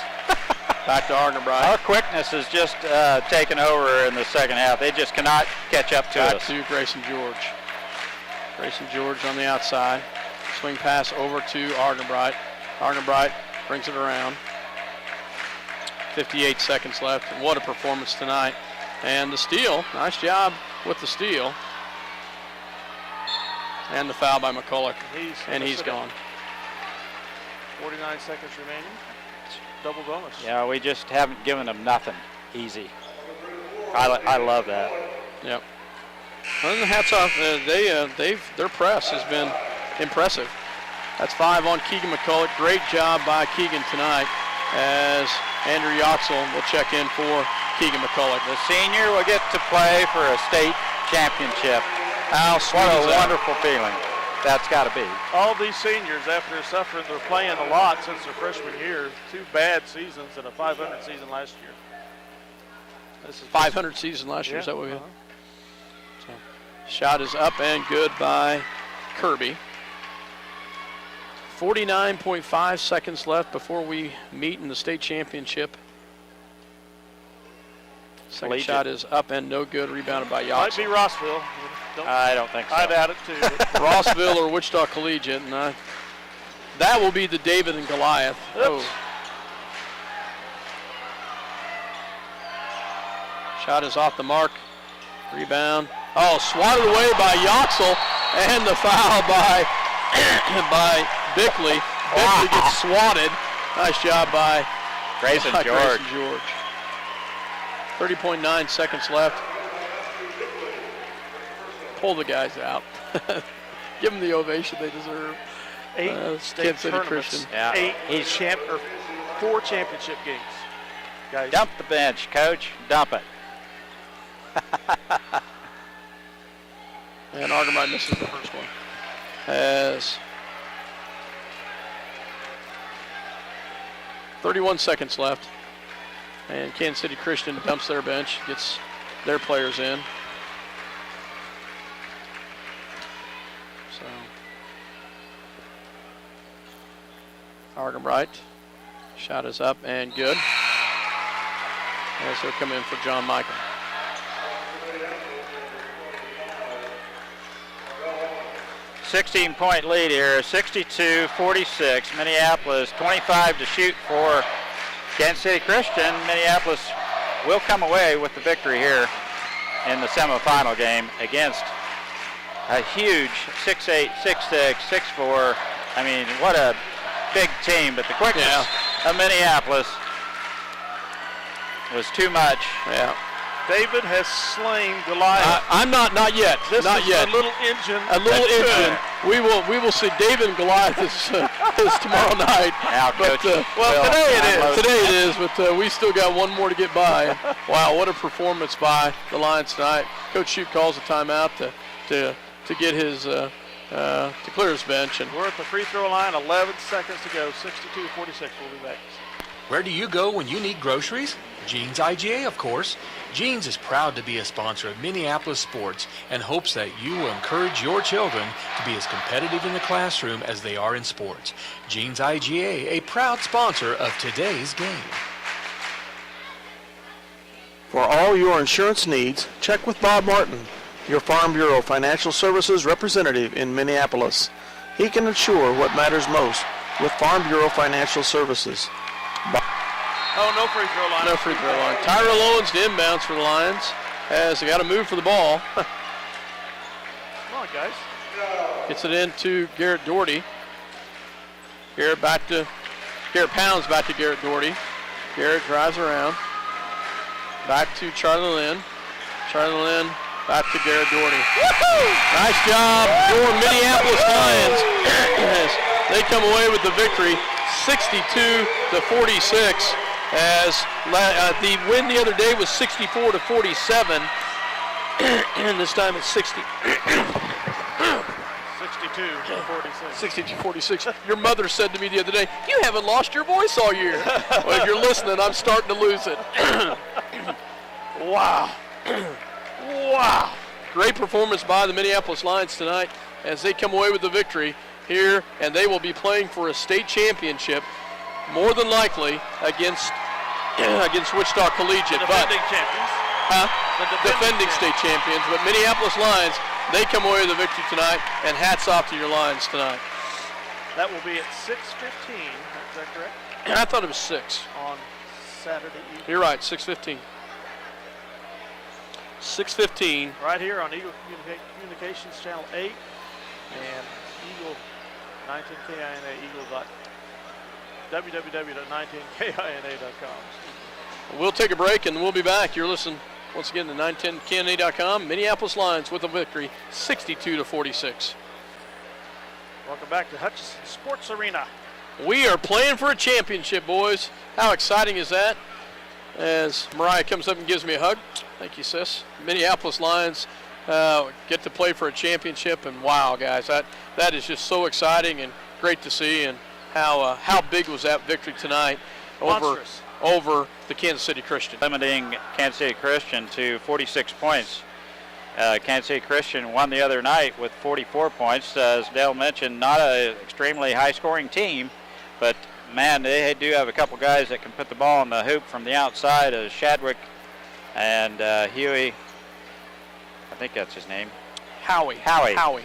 [SPEAKER 1] Back to Argenbright.
[SPEAKER 2] Our quickness is just taken over in the second half. They just cannot catch up to us.
[SPEAKER 1] Back to Grayson George. Grayson George on the outside. Swing pass over to Argenbright. Argenbright brings it around. 58 seconds left. What a performance tonight. And the steal. Nice job with the steal. And the foul by McCulloch. He's gone.
[SPEAKER 3] 49 seconds remaining. Double bonus.
[SPEAKER 2] Yeah, we just haven't given them nothing easy. I love that.
[SPEAKER 1] Yep. Well, and hats off. Their press has been impressive. That's 5 on Keegan McCulloch. Great job by Keegan tonight as Andrew Yoxel will check in for Keegan McCulloch.
[SPEAKER 2] The senior will get to play for a state championship.
[SPEAKER 1] How sweet
[SPEAKER 2] what
[SPEAKER 1] is
[SPEAKER 2] a
[SPEAKER 1] that?
[SPEAKER 2] wonderful feeling that's got to be.
[SPEAKER 3] All these seniors, after suffering, they're playing a lot since their freshman year. 2 bad seasons and a 500 season last year.
[SPEAKER 1] This is 500 season last year. Is that what we had?
[SPEAKER 3] Uh-huh.
[SPEAKER 1] So, shot is up and good by Kirby. 49.5 seconds left before we meet in the state championship. Second shot is up and no good. Rebounded by Yoxel.
[SPEAKER 3] Might be Rossville.
[SPEAKER 2] I don't think so.
[SPEAKER 3] I'd add it too.
[SPEAKER 1] Rossville or Wichita Collegiate, and that will be the David and Goliath.
[SPEAKER 3] Oops.
[SPEAKER 1] Oh. Shot is off the mark. Rebound. Oh, swatted away by Yoxel, and the foul by Bickley. Bickley gets swatted. Nice job by
[SPEAKER 2] Grayson George.
[SPEAKER 1] 30.9 seconds left. Pull the guys out. Give them the ovation they deserve.
[SPEAKER 3] 8 state
[SPEAKER 1] Kansas City
[SPEAKER 3] tournaments.
[SPEAKER 1] Christian.
[SPEAKER 2] Yeah.
[SPEAKER 3] 4 championship games. Guys.
[SPEAKER 2] Dump the bench, coach. Dump it.
[SPEAKER 1] And Argenbright misses the first one. As 31 seconds left. And Kansas City Christian dumps their bench, gets their players in. So Argenbright. Shot is up and good. As they'll come in for John Michael.
[SPEAKER 2] $16-point lead here, 62-46. Minneapolis, 25 to shoot for Kansas City Christian. Minneapolis will come away with the victory here in the semifinal game against a huge 6'8", 6'6", 6'4". I mean, what a big team, but the quickness of Minneapolis was too much.
[SPEAKER 1] Yeah.
[SPEAKER 3] David has slain Goliath.
[SPEAKER 1] I'm not yet.
[SPEAKER 3] This
[SPEAKER 1] not
[SPEAKER 3] is
[SPEAKER 1] yet.
[SPEAKER 3] a little engine.
[SPEAKER 1] A little engine. We will see David and Goliath is tomorrow night. But today it is. But we still got one more to get by. Wow, what a performance by the Lions tonight. Coach Shute calls a timeout to get his to clear his bench. And
[SPEAKER 3] we're at the free throw line. 11 seconds to go. 62-46. We'll be back.
[SPEAKER 8] Where do you go when you need groceries? Jeans IGA, of course. Jeans is proud to be a sponsor of Minneapolis sports and hopes that you will encourage your children to be as competitive in the classroom as they are in sports. Jeans IGA, a proud sponsor of today's game.
[SPEAKER 9] For all your insurance needs, check with Bob Martin, your Farm Bureau Financial Services representative in Minneapolis. He can insure what matters most with Farm Bureau Financial Services.
[SPEAKER 3] Oh, no free throw line.
[SPEAKER 1] No free throw line. Tyrell Owens to inbounds for the Lions as they got to move for the ball.
[SPEAKER 3] Come on, guys.
[SPEAKER 1] Gets it into Garrett Doherty. Garrett Pounds back to Garrett Doherty. Garrett drives around. Back to Charlie Lynn. Charlie Lynn back to Garrett Doherty. Nice job for Minneapolis Lions as they come away with the victory, 62-46. As the win the other day was 64-47, and this time it's 62-46. Your mother said to me the other day, "You haven't lost your voice all year." Well, if you're listening, I'm starting to lose it. Wow. Wow. Great performance by the Minneapolis Lions tonight as they come away with the victory here, and they will be playing for a state championship, more than likely against Wichita Collegiate.
[SPEAKER 3] Defending champions.
[SPEAKER 1] Defending state champions. But Minneapolis Lions, they come away with the victory tonight, and hats off to your Lions tonight.
[SPEAKER 3] That will be at 6:15. Is that correct?
[SPEAKER 1] I thought it was 6.
[SPEAKER 3] On Saturday evening.
[SPEAKER 1] You're right, 6:15. 6:15.
[SPEAKER 3] Right here on Eagle Communications Channel 8 and Eagle 19KINA www.19kina.com.
[SPEAKER 1] We'll take a break and we'll be back. You're listening once again to 910kna.com. Minneapolis Lions with a victory, 62-46.
[SPEAKER 3] Welcome back to Hutchison Sports Arena.
[SPEAKER 1] We are playing for a championship, boys. How exciting is that? As Mariah comes up and gives me a hug. Thank you, sis. Minneapolis Lions get to play for a championship, and wow, guys, that is just so exciting and great to see. And how big was that victory tonight over the Kansas City Christian?
[SPEAKER 2] Limiting Kansas City Christian to 46 points. Kansas City Christian won the other night with 44 points. As Dale mentioned, not an extremely high-scoring team, but man, they do have a couple guys that can put the ball in the hoop from the outside, as Shadwick and Huey. I think that's his name.
[SPEAKER 1] Howie.
[SPEAKER 2] Howie.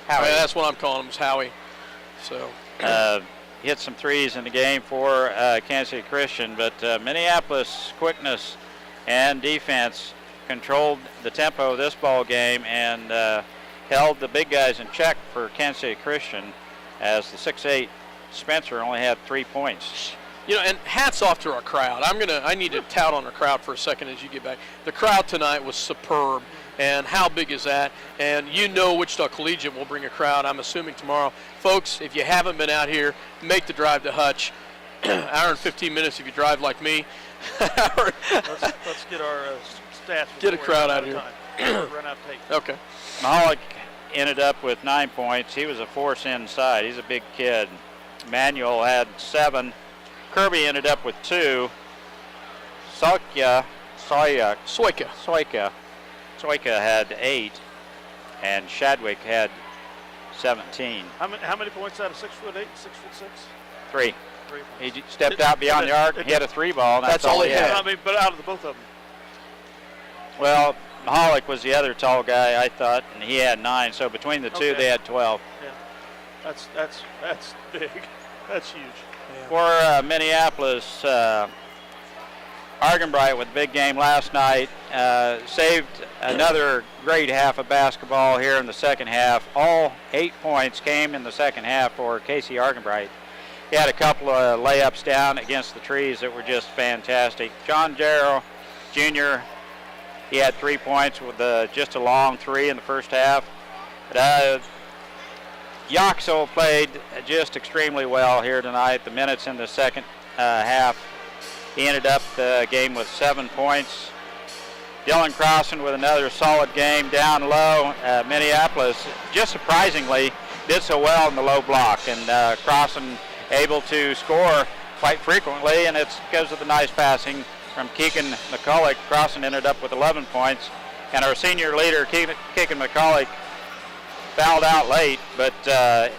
[SPEAKER 1] That's what I'm calling him, is Howie. So.
[SPEAKER 2] Hit some threes in the game for Kansas City Christian, but Minneapolis quickness and defense controlled the tempo of this ball game and held the big guys in check for Kansas City Christian, as the 6'8" Spencer only had 3 points.
[SPEAKER 1] You know, and hats off to our crowd. I need to tout on our crowd for a second as you get back. The crowd tonight was superb. And how big is that? And you know Wichita Collegiate will bring a crowd, I'm assuming, tomorrow. Folks, if you haven't been out here, make the drive to Hutch. Hour and 15 minutes if you drive like me.
[SPEAKER 3] Let's get our stats.
[SPEAKER 1] Get a crowd out here.
[SPEAKER 3] Run out tape.
[SPEAKER 1] Okay.
[SPEAKER 2] Mahalik ended up with 9 points. He was a force inside. He's a big kid. Manuel had 7. Kirby ended up with 2. Soika had 8, and Shadwick had 17.
[SPEAKER 3] How many points out of 6'8", 6'6"?
[SPEAKER 2] 3.
[SPEAKER 3] 3
[SPEAKER 2] He stepped out beyond the arc, he had a 3 ball. And
[SPEAKER 1] That's all he had.
[SPEAKER 3] I mean, but out of the both of them.
[SPEAKER 2] Well, Mahalik was the other tall guy, I thought, and he had 9. So between the two,
[SPEAKER 3] Okay.
[SPEAKER 2] they had 12.
[SPEAKER 3] Yeah, that's big. That's huge.
[SPEAKER 2] For Minneapolis, Argenbright with a big game last night, saved another great half of basketball here in the second half. All 8 points came in the second half for Casey Argenbright. He had a couple of layups down against the trees that were just fantastic. John Jarrow Jr., he had 3 points with just a long 3 in the first half. But, Yaxel played just extremely well here tonight. The minutes in the second half, he ended up the game with 7 points. Dylan Crossan with another solid game down low. Minneapolis, just surprisingly, did so well in the low block, and Crossan able to score quite frequently, and it's because of the nice passing from Keegan McCulloch. Crossan ended up with 11 points, and our senior leader, Keegan McCulloch, fouled out late, but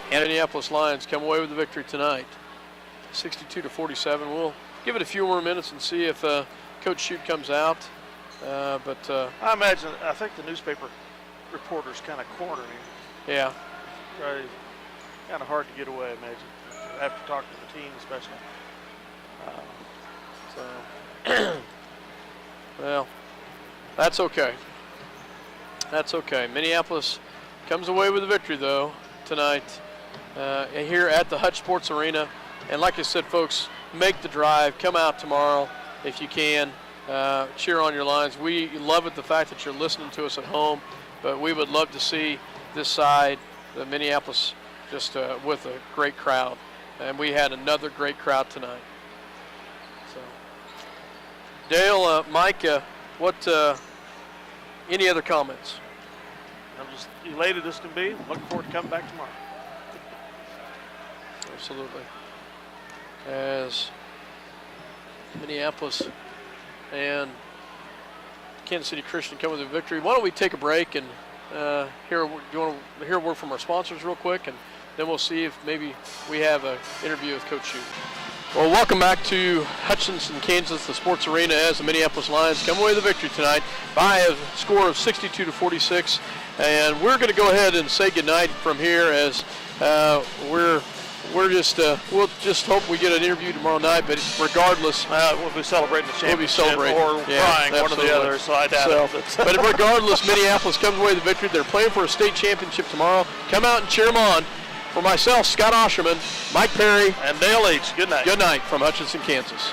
[SPEAKER 1] Minneapolis Lions come away with the victory tonight, 62-47. We'll give it a few more minutes and see if Coach Shute comes out.
[SPEAKER 3] I imagine, I think the newspaper reporters kind of corner him.
[SPEAKER 1] Yeah.
[SPEAKER 3] Kind of hard to get away, I imagine, after talking to the team especially.
[SPEAKER 1] Well, that's okay. That's okay. Minneapolis comes away with a victory, though, tonight here at the Hutch Sports Arena. And like I said, folks, make the drive. Come out tomorrow if you can. Cheer on your Lions. We love it, the fact that you're listening to us at home, but we would love to see this side, the Minneapolis, just with a great crowd. And we had another great crowd tonight. So, Dale, Mike, any other comments?
[SPEAKER 3] I'm just elated as can be. Looking forward to coming back tomorrow.
[SPEAKER 1] Absolutely. As Minneapolis and Kansas City Christian come with a victory. Why don't we take a break and do you want to hear a word from our sponsors real quick, and then we'll see if maybe we have an interview with Coach Shute. Well, welcome back to Hutchinson, Kansas, the sports arena, as the Minneapolis Lions come away with the victory tonight by a score of 62-46. And we're going to go ahead and say goodnight from here, as we'll just hope we get an interview tomorrow night. But regardless,
[SPEAKER 3] We'll be celebrating the championship,
[SPEAKER 1] we'll be celebrating,
[SPEAKER 3] or crying, one or the other. So I doubt it.
[SPEAKER 1] But regardless, Minneapolis comes away with the victory. They're playing for a state championship tomorrow. Come out and cheer them on. For myself, Scott Osherman, Mike Perry,
[SPEAKER 3] and Dale Leach, good night.
[SPEAKER 1] Good night from Hutchinson, Kansas.